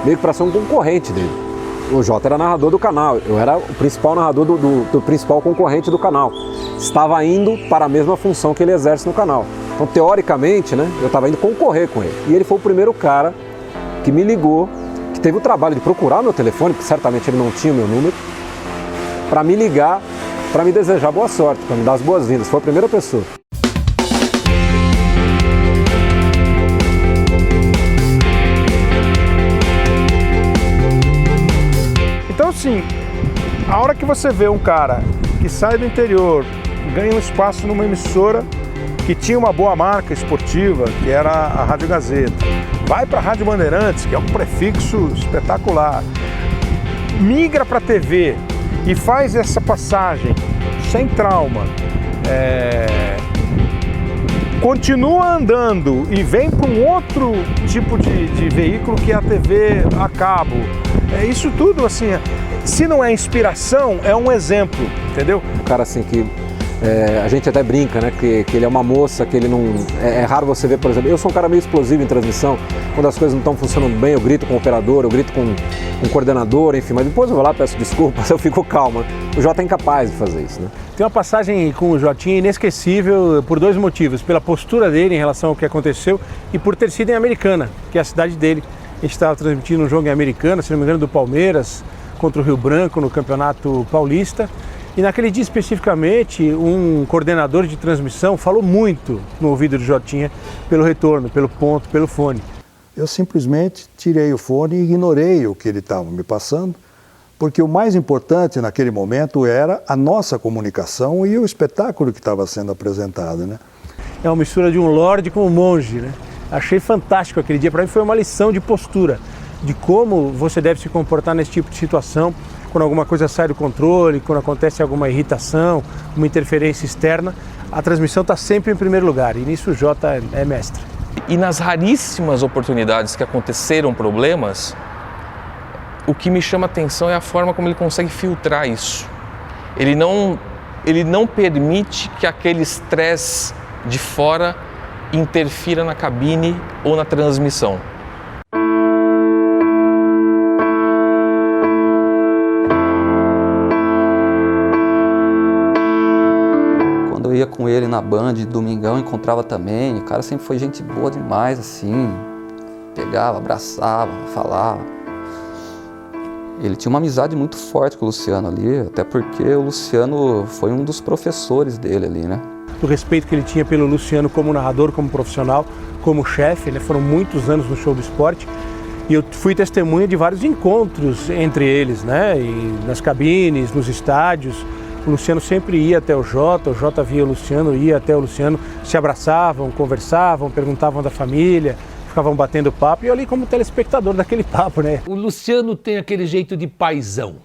meio que para ser um concorrente dele. O Jota era narrador do canal, eu era o principal narrador do principal concorrente do canal. Estava indo para a mesma função que ele exerce no canal. Então, teoricamente, né, eu estava indo concorrer com ele. E ele foi o primeiro cara que me ligou, que teve o trabalho de procurar meu telefone, porque certamente ele não tinha o meu número, para me ligar, para me desejar boa sorte, para me dar as boas-vindas. Foi a primeira pessoa. Então, sim, a hora que você vê um cara que sai do interior, ganha um espaço numa emissora que tinha uma boa marca esportiva, que era a Rádio Gazeta, vai para a Rádio Bandeirantes, que é um prefixo espetacular, migra para a TV e faz essa passagem sem trauma, continua andando e vem para um outro tipo de veículo que é a TV a cabo. Isso tudo, assim, se não é inspiração, é um exemplo, entendeu? Um cara assim que a gente até brinca, né, que ele é uma moça, que ele não... É raro você ver, por exemplo, eu sou um cara meio explosivo em transmissão, quando as coisas não estão funcionando bem, eu grito com o operador, eu grito com o coordenador, enfim, mas depois eu vou lá, peço desculpas, eu fico calmo. O Jota é incapaz de fazer isso, né? Tem uma passagem com o Jotinha inesquecível por 2 motivos, pela postura dele em relação ao que aconteceu e por ter sido em Americana, que é a cidade dele. A gente estava transmitindo um jogo em Americana, se não me engano, do Palmeiras contra o Rio Branco no Campeonato Paulista. E naquele dia especificamente, um coordenador de transmissão falou muito no ouvido do Jotinha pelo retorno, pelo ponto, pelo fone. Eu simplesmente tirei o fone e ignorei o que ele estava me passando, porque o mais importante naquele momento era a nossa comunicação e o espetáculo que estava sendo apresentado, né? é uma mistura de um lorde com um monge, né? Achei fantástico aquele dia, para mim foi uma lição de postura, de como você deve se comportar nesse tipo de situação, quando alguma coisa sai do controle, quando acontece alguma irritação, uma interferência externa, a transmissão está sempre em primeiro lugar, e nisso o Jota é mestre. E nas raríssimas oportunidades que aconteceram problemas, o que me chama a atenção é a forma como ele consegue filtrar isso. Ele não permite que aquele estresse de fora interfira na cabine ou na transmissão. Quando eu ia com ele na Band, domingão, encontrava também, o cara sempre foi gente boa demais, assim, pegava, abraçava, falava. Ele tinha uma amizade muito forte com o Luciano ali, até porque o Luciano foi um dos professores dele ali, né? O respeito que ele tinha pelo Luciano como narrador, como profissional, como chefe, né? Foram muitos anos no Show do Esporte e eu fui testemunha de vários encontros entre eles, né? E nas cabines, nos estádios. O Luciano sempre ia até o Jota via o Luciano, ia até o Luciano, se abraçavam, conversavam, perguntavam da família, ficavam batendo papo e eu ali como telespectador daquele papo, né? O Luciano tem aquele jeito de paizão.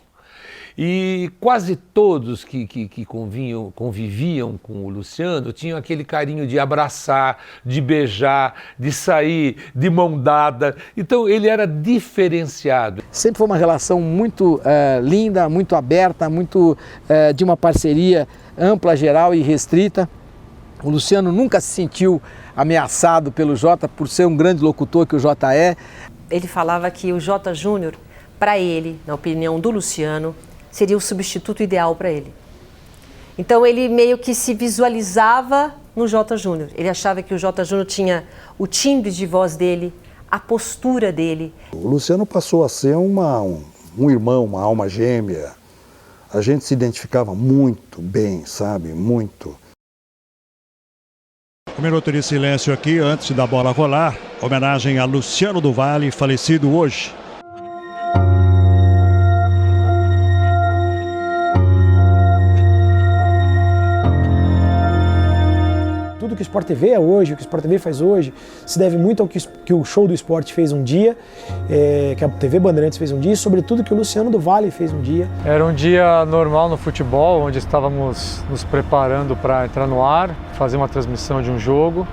E quase todos que conviviam com o Luciano tinham aquele carinho de abraçar, de beijar, de sair de mão dada. Então ele era diferenciado. Sempre foi uma relação muito linda, muito aberta, muito de uma parceria ampla, geral e restrita. O Luciano nunca se sentiu ameaçado pelo Jota por ser um grande locutor que o Jota é. Ele falava que o Jota Júnior, para ele, na opinião do Luciano, seria o substituto ideal para ele. Então ele meio que se visualizava no Jota Júnior. Ele achava que o Jota Júnior tinha o timbre de voz dele, a postura dele. O Luciano passou a ser um irmão, uma alma gêmea. A gente se identificava muito bem, sabe? Muito. Um minuto de silêncio aqui antes da bola rolar. Homenagem a Luciano do Valle, falecido hoje. Tudo que o Sport TV é hoje, o que o Sport TV faz hoje, se deve muito ao que o Show do Esporte fez um dia, que a TV Bandeirantes fez um dia e, sobretudo, que o Luciano do Valle fez um dia. Era um dia normal no futebol, onde estávamos nos preparando para entrar no ar, fazer uma transmissão de um jogo.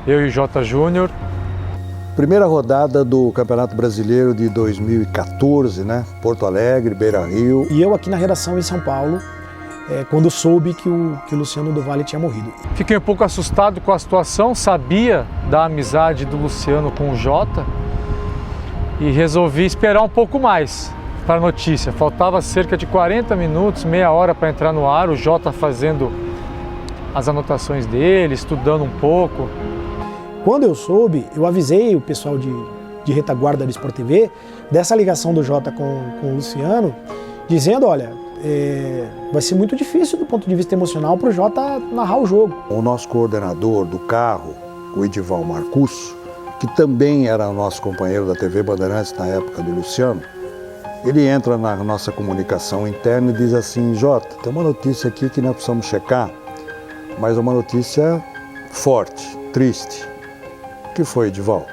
Eu e o Jota Júnior. Primeira rodada do Campeonato Brasileiro de 2014, né? Porto Alegre, Beira-Rio. E eu aqui na redação em São Paulo, quando soube que o Luciano do Valle tinha morrido. Fiquei um pouco assustado com a situação, sabia da amizade do Luciano com o Jota e resolvi esperar um pouco mais para a notícia. Faltava cerca de 40 minutos, meia hora para entrar no ar, o Jota fazendo as anotações dele, estudando um pouco. Quando eu soube, eu avisei o pessoal de retaguarda do Sport TV dessa ligação do Jota com o Luciano, dizendo, olha, vai ser muito difícil do ponto de vista emocional para o Jota narrar o jogo. O nosso coordenador do carro, o Edival Marcusso, que também era nosso companheiro da TV Bandeirantes na época do Luciano, ele entra na nossa comunicação interna e diz assim, Jota, tem uma notícia aqui que nós precisamos checar, mas uma notícia forte, triste. O que foi, Edival?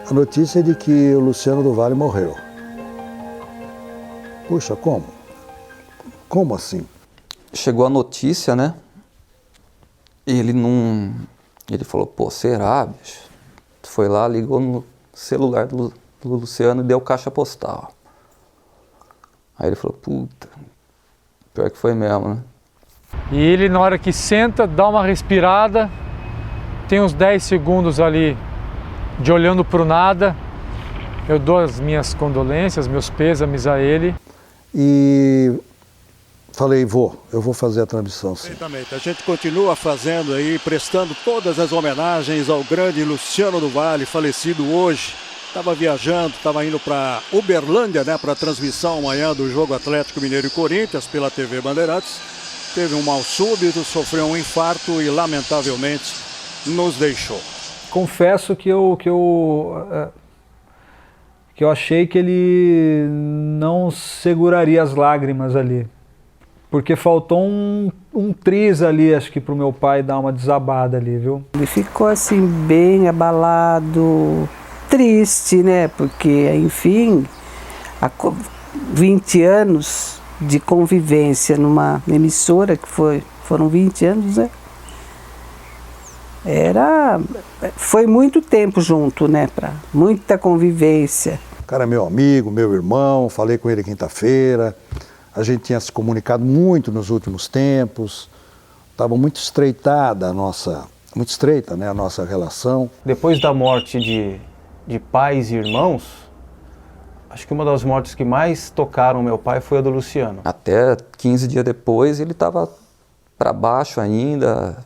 A notícia é de que o Luciano do Valle morreu. Puxa, como? Como assim? Chegou a notícia, né? Ele falou, pô, será, bicho? Foi lá, ligou no celular do Luciano e deu caixa postal. Aí ele falou, puta, pior que foi mesmo, né? E ele, na hora que senta, dá uma respirada, tem uns 10 segundos ali de olhando pro nada. Eu dou as minhas condolências, meus pêsames a ele. E falei, eu vou fazer a transmissão, sim. Exatamente. A gente continua fazendo aí, prestando todas as homenagens ao grande Luciano do Valle, falecido hoje. Estava viajando, estava indo para Uberlândia, né, para a transmissão amanhã do jogo Atlético Mineiro e Corinthians pela TV Bandeirantes. Teve um mal súbito, sofreu um infarto e lamentavelmente nos deixou. Confesso que eu achei que ele não seguraria as lágrimas ali. porque faltou um triz ali, acho que pro meu pai dar uma desabada ali, viu? Ele ficou assim bem abalado, triste, né? Porque, enfim, 20 anos de convivência numa emissora, que foram 20 anos, né? Foi muito tempo junto, né? Muita convivência. O cara é meu amigo, meu irmão, falei com ele quinta-feira. A gente tinha se comunicado muito nos últimos tempos. Estava muito estreitada muito estreita, né, a nossa relação. Depois da morte de pais e irmãos, acho que uma das mortes que mais tocaram meu pai foi a do Luciano. Até 15 dias depois ele estava para baixo ainda.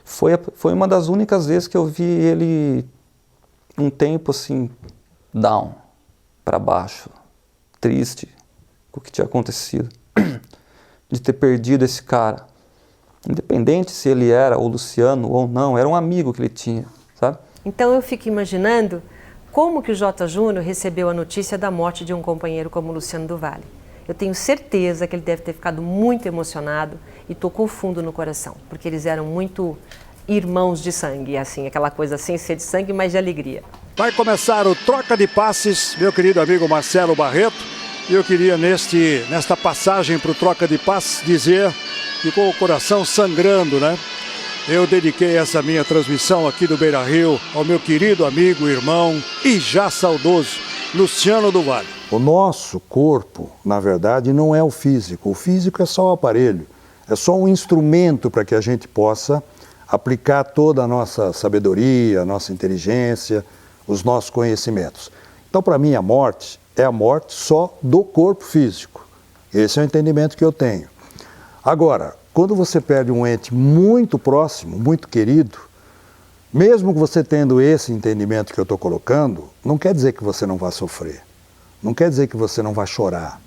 Foi uma das únicas vezes que eu vi ele um tempo assim, down, para baixo, triste com o que tinha acontecido, de ter perdido esse cara. Independente se ele era o Luciano ou não, era um amigo que ele tinha, sabe? Então eu fico imaginando como que o Jota Júnior recebeu a notícia da morte de um companheiro como o Luciano do Valle. Eu tenho certeza que ele deve ter ficado muito emocionado e tocou fundo no coração, porque eles eram muito irmãos de sangue, assim, aquela coisa sem ser de sangue, mas de alegria. Vai começar o Troca de Passes, meu querido amigo Marcelo Barreto. E eu queria, nesta passagem para o Troca de Passes, dizer que com o coração sangrando, né? Eu dediquei essa minha transmissão aqui do Beira-Rio ao meu querido amigo, irmão e já saudoso Luciano do Valle. O nosso corpo, na verdade, não é o físico. O físico é só o aparelho. É só um instrumento para que a gente possa aplicar toda a nossa sabedoria, a nossa inteligência, os nossos conhecimentos. Então, para mim, a morte é a morte só do corpo físico. Esse é o entendimento que eu tenho. Agora, quando você perde um ente muito próximo, muito querido, mesmo que você tendo esse entendimento que eu estou colocando, não quer dizer que você não vai sofrer. Não quer dizer que você não vai chorar.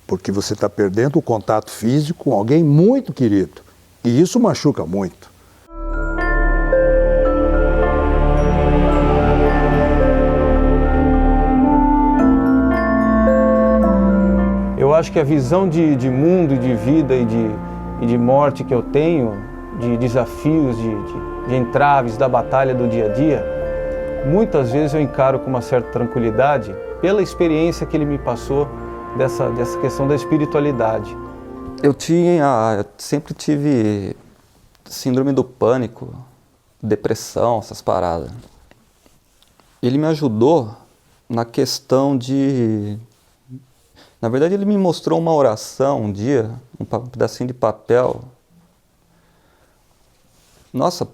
Porque você está perdendo o contato físico com alguém muito querido. E isso machuca muito. Eu acho que a visão de mundo, de vida e de morte que eu tenho, de desafios, de entraves da batalha do dia a dia, muitas vezes eu encaro com uma certa tranquilidade pela experiência que ele me passou dessa questão da espiritualidade. Eu sempre tive síndrome do pânico, depressão, essas paradas. Ele me ajudou na questão de... Na verdade, ele me mostrou uma oração um dia, um pedacinho de papel. Nossa,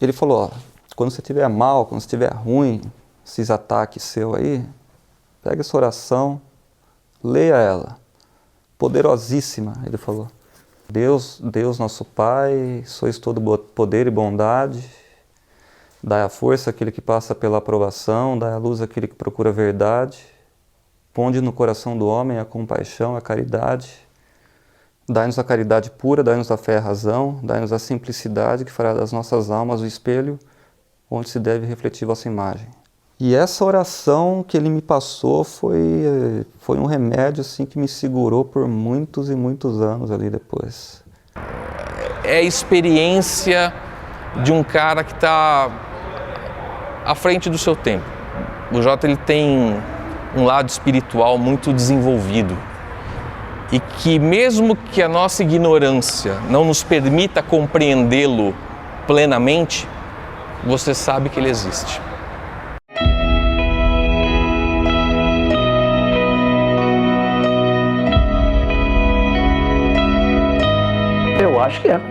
ele falou, ó, quando você estiver mal, quando você estiver ruim, esses ataques seus aí, pega essa oração, leia ela. Poderosíssima, ele falou. Deus nosso Pai, sois todo poder e bondade, dai a força àquele que passa pela aprovação, dai a luz àquele que procura a verdade, ponde no coração do homem a compaixão, a caridade, dai-nos a caridade pura, dai-nos a fé e a razão, dai-nos a simplicidade que fará das nossas almas o espelho onde se deve refletir vossa imagem. E essa oração que ele me passou foi um remédio assim, que me segurou por muitos e muitos anos ali depois. É a experiência de um cara que está à frente do seu tempo. O Jota ele tem um lado espiritual muito desenvolvido e que mesmo que a nossa ignorância não nos permita compreendê-lo plenamente, você sabe que ele existe. Eu acho que é.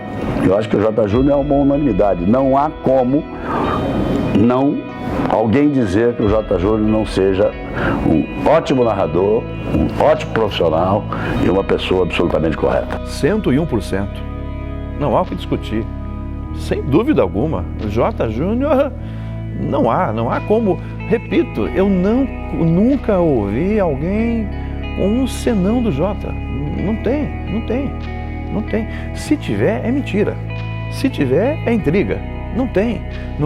Eu acho que o Jota Júnior é uma unanimidade. Não há como alguém dizer que o Jota Júnior não seja um ótimo narrador, um ótimo profissional e uma pessoa absolutamente correta. 101%. Não há o que discutir. Sem dúvida alguma. O Jota Júnior não há como. Repito, eu nunca ouvi alguém com um senão do Jota. Não tem. Se tiver, é mentira. Se tiver, é intriga. Não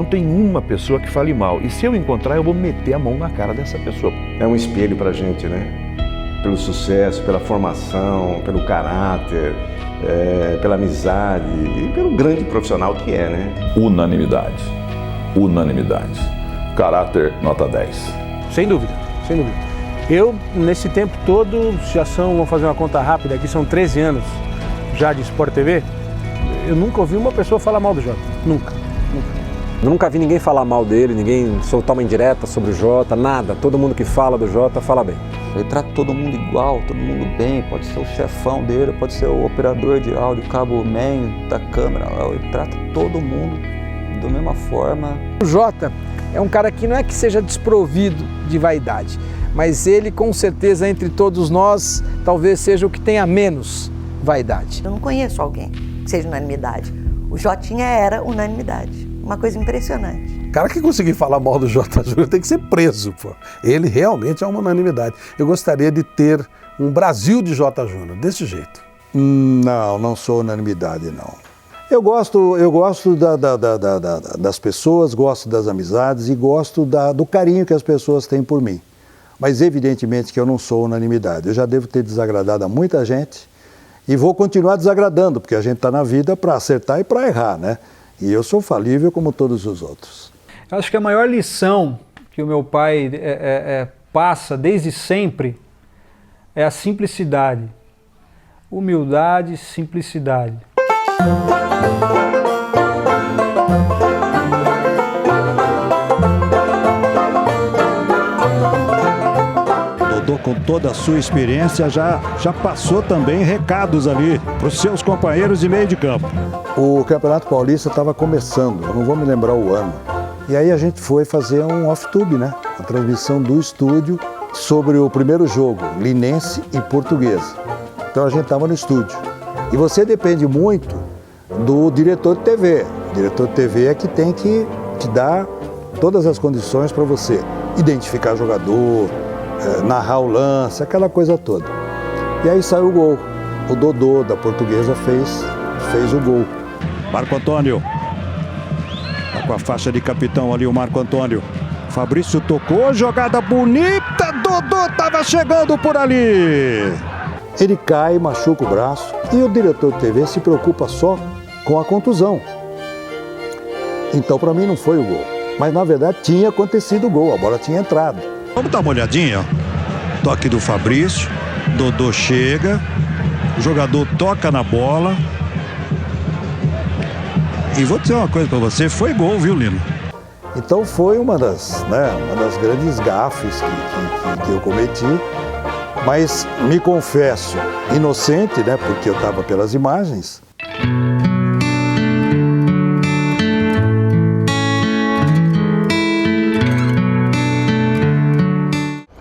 tem uma pessoa que fale mal. E se eu encontrar, eu vou meter a mão na cara dessa pessoa. É um espelho pra gente, né? pelo sucesso, pela formação, pelo caráter, pela amizade e pelo grande profissional que é, né? Unanimidade. Unanimidade. Caráter nota 10. Sem dúvida, sem dúvida. Eu, nesse tempo todo, vamos fazer uma conta rápida aqui, são 13 anos já de Sport TV, eu nunca ouvi uma pessoa falar mal do Jota. Nunca. Eu nunca vi ninguém falar mal dele, ninguém soltar uma indireta sobre o Jota, nada. Todo mundo que fala do Jota fala bem. Ele trata todo mundo igual, todo mundo bem, pode ser o chefão dele, pode ser o operador de áudio, o cabo man da câmera, ele trata todo mundo da mesma forma. O Jota é um cara que não é que seja desprovido de vaidade, mas ele com certeza entre todos nós talvez seja o que tenha menos vaidade. Eu não conheço alguém que seja unanimidade. O Jotinha era unanimidade. Uma coisa impressionante. O cara que conseguir falar mal do Jota Júnior tem que ser preso, pô. Ele realmente é uma unanimidade. Eu gostaria de ter um Brasil de Jota Júnior, desse jeito. Não sou unanimidade, não. Eu gosto das pessoas, gosto das amizades e gosto do carinho que as pessoas têm por mim. Mas evidentemente que eu não sou unanimidade. Eu já devo ter desagradado a muita gente e vou continuar desagradando, porque a gente está na vida para acertar e para errar, né? E eu sou falível como todos os outros. Acho que a maior lição que o meu pai passa desde sempre é a simplicidade. Humildade, simplicidade. Dodô, com toda a sua experiência, já passou também recados ali para os seus companheiros de meio de campo. O Campeonato Paulista estava começando, eu não vou me lembrar o ano. E aí a gente foi fazer um off-tube, né? A transmissão do estúdio sobre o primeiro jogo, Linense e Portuguesa. Então a gente estava no estúdio. E você depende muito do diretor de TV. O diretor de TV é que tem que te dar todas as condições para você identificar jogador, narrar o lance, aquela coisa toda. E aí saiu o gol. O Dodô da Portuguesa fez o gol. Marco Antônio. Tá com a faixa de capitão ali o Marco Antônio. Fabrício tocou, jogada bonita. Dodô estava chegando por ali. Ele cai, machuca o braço e o diretor de TV se preocupa só com a contusão. Então para mim não foi o gol. Mas na verdade tinha acontecido o gol, a bola tinha entrado. Vamos dar uma olhadinha, ó. Toque do Fabrício. Dodô chega. O jogador toca na bola. E vou dizer uma coisa para você, foi gol, viu, Lino? Então foi uma das grandes gafes que eu cometi, mas me confesso inocente, né, porque eu estava pelas imagens.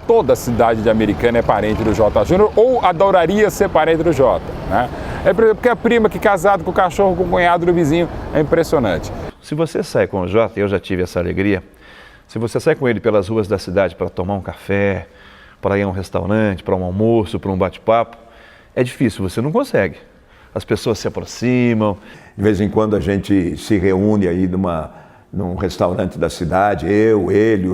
Toda a cidade de Americana é parente do Jota Júnior ou adoraria ser parente do Jota, né? É porque a prima que casado com o cachorro, com o cunhado do vizinho, é impressionante. Se você sai com o Jota, eu já tive essa alegria, se você sai com ele pelas ruas da cidade para tomar um café, para ir a um restaurante, para um almoço, para um bate-papo, é difícil, você não consegue. As pessoas se aproximam. De vez em quando a gente se reúne aí num restaurante da cidade, eu, ele,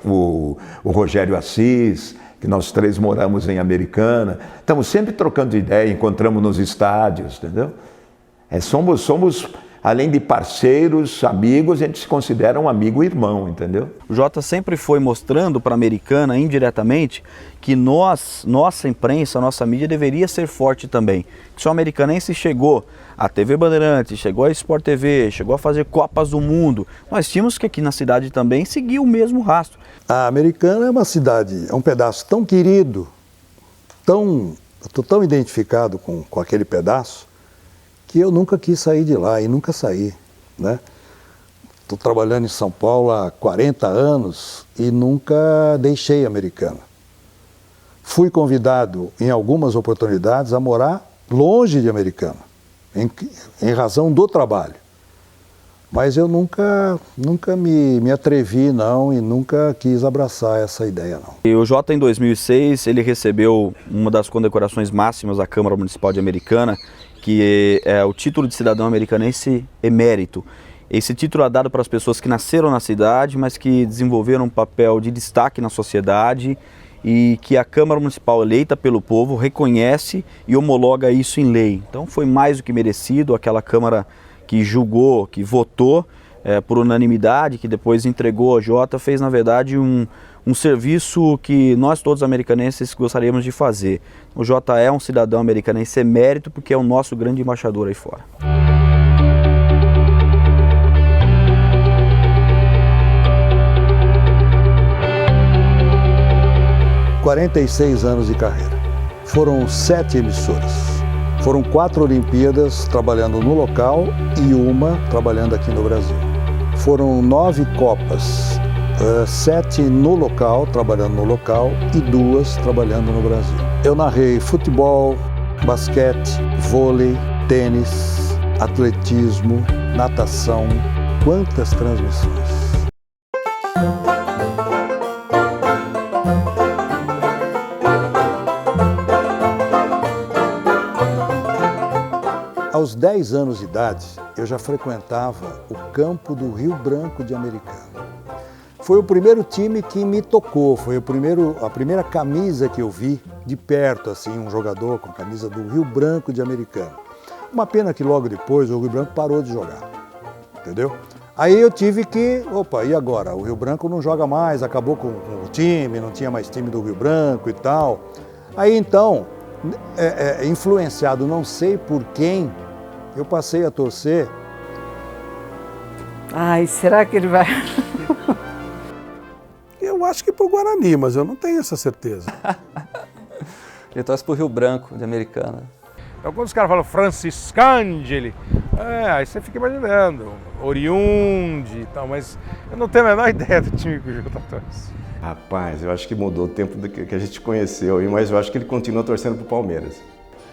o Rogério Assis, que nós três moramos em Americana. Estamos sempre trocando ideia, encontramos nos estádios, entendeu? Somos, além de parceiros, amigos, a gente se considera um amigo e irmão, entendeu? O Jota sempre foi mostrando para a Americana, indiretamente, que nossa imprensa, nossa mídia deveria ser forte também. Se o americanense chegou à TV Bandeirantes, chegou à Sport TV, chegou a fazer Copas do Mundo, nós tínhamos que aqui na cidade também seguir o mesmo rastro. A Americana é uma cidade, é um pedaço tão querido, estou tão identificado com aquele pedaço, que eu nunca quis sair de lá e nunca saí, né? Estou trabalhando em São Paulo há 40 anos e nunca deixei a Americana. Fui convidado em algumas oportunidades a morar longe de Americana, em razão do trabalho. Mas eu nunca me atrevi, não, e nunca quis abraçar essa ideia, não. E o Jota, em 2006, ele recebeu uma das condecorações máximas da Câmara Municipal de Americana, que é o título de cidadão americanense emérito. Esse título é dado para as pessoas que nasceram na cidade, mas que desenvolveram um papel de destaque na sociedade e que a Câmara Municipal eleita pelo povo reconhece e homologa isso em lei. Então foi mais do que merecido, aquela Câmara que julgou, que votou por unanimidade, que depois entregou a Jota, fez na verdade um serviço que nós todos americanenses gostaríamos de fazer. O Jota é um cidadão americanense emérito porque é o nosso grande embaixador aí fora. – 46 anos de carreira. Foram 7 emissoras. Foram 4 Olimpíadas trabalhando no local e uma trabalhando aqui no Brasil. Foram 9 Copas, 7 no local, trabalhando no local, e 2 trabalhando no Brasil. Eu narrei futebol, basquete, vôlei, tênis, atletismo, natação. Quantas transmissões! Aos 10 anos de idade, eu já frequentava o campo do Rio Branco de Americana. Foi o primeiro time que me tocou, foi a primeira camisa que eu vi de perto, assim, um jogador com a camisa do Rio Branco de Americana. Uma pena que logo depois o Rio Branco parou de jogar, entendeu? Aí eu tive que, e agora? O Rio Branco não joga mais, acabou com o time, não tinha mais time do Rio Branco e tal. Aí então, influenciado não sei por quem, eu passei a torcer. Ai, será que ele vai... Eu acho que pro Guarani, mas eu não tenho essa certeza. Ele torce pro Rio Branco de Americana. Então quando os caras falam Franciscangeli, aí você fica imaginando, oriundi e tal, mas eu não tenho a menor ideia do time que o Jota torce. Rapaz, eu acho que mudou o tempo que a gente conheceu, mas eu acho que ele continua torcendo pro Palmeiras.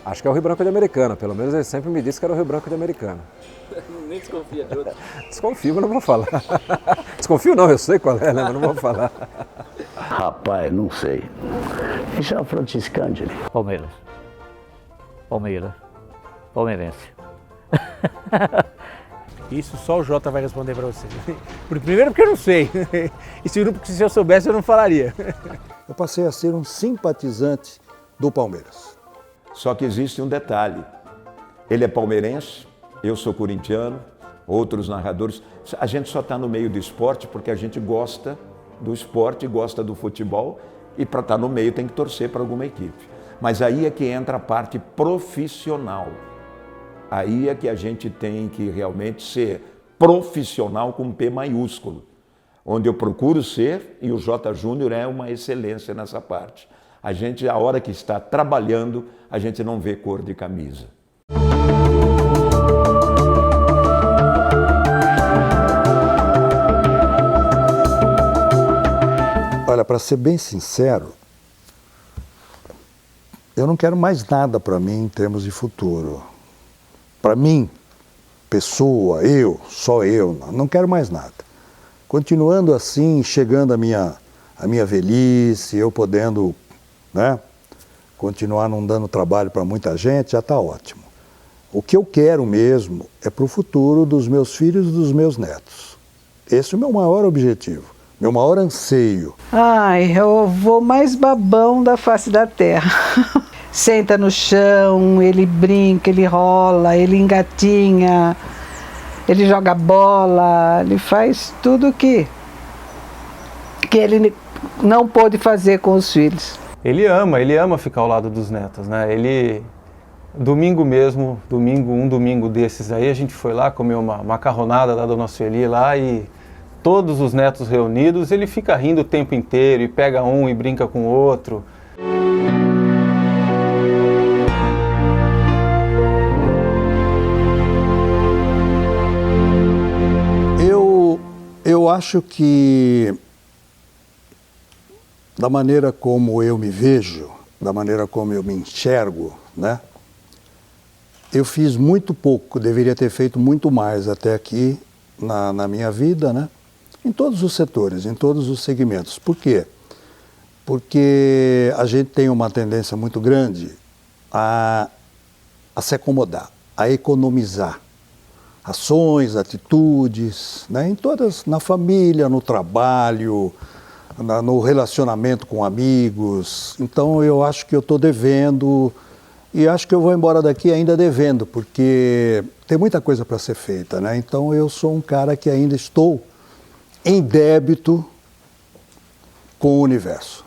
Acho que é o Rio Branco de Americana, pelo menos ele sempre me disse que era o Rio Branco de Americana. Nem desconfia de outro. Desconfio, mas não vou falar. Desconfio não, eu sei qual é, né? Mas não vou falar. Rapaz, não sei. Isso é o Franciscangeli. Palmeiras. Palmeirense. Isso só o Jota vai responder para você. Primeiro porque eu não sei. E segundo porque se eu soubesse eu não falaria. Eu passei a ser um simpatizante do Palmeiras. Só que existe um detalhe. Ele é palmeirense, eu sou corintiano, outros narradores. A gente só está no meio do esporte porque a gente gosta do esporte, gosta do futebol e para estar no meio tem que torcer para alguma equipe. Mas aí é que entra a parte profissional. Aí é que a gente tem que realmente ser profissional com P maiúsculo, onde eu procuro ser, e o J. Júnior é uma excelência nessa parte. A gente, a hora que está trabalhando, a gente não vê cor de camisa. Olha, para ser bem sincero, eu não quero mais nada para mim em termos de futuro. Para mim, pessoa, só eu, não quero mais nada. Continuando assim, chegando a minha velhice, eu podendo, continuar não dando trabalho para muita gente, já está ótimo. O que eu quero mesmo é para o futuro dos meus filhos e dos meus netos. Esse é o meu maior objetivo, meu maior anseio. Ai, é o avô mais babão da face da terra. Senta no chão, ele brinca, ele rola, ele engatinha, ele joga bola, ele faz tudo que ele não pôde fazer com os filhos. Ele ama ficar ao lado dos netos, né? Ele, domingo mesmo, um domingo desses aí, a gente foi lá comer uma macarronada da Dona Sueli lá e todos os netos reunidos, ele fica rindo o tempo inteiro e pega um e brinca com o outro. Eu acho que, da maneira como eu me vejo, da maneira como eu me enxergo, eu fiz muito pouco, deveria ter feito muito mais até aqui na minha vida, em todos os setores, em todos os segmentos. Por quê? Porque a gente tem uma tendência muito grande a se acomodar, a economizar. Ações, atitudes, em todas, na família, no trabalho, no relacionamento com amigos. Então eu acho que eu estou devendo e acho que eu vou embora daqui ainda devendo, porque tem muita coisa para ser feita, né? Então eu sou um cara que ainda estou em débito com o universo.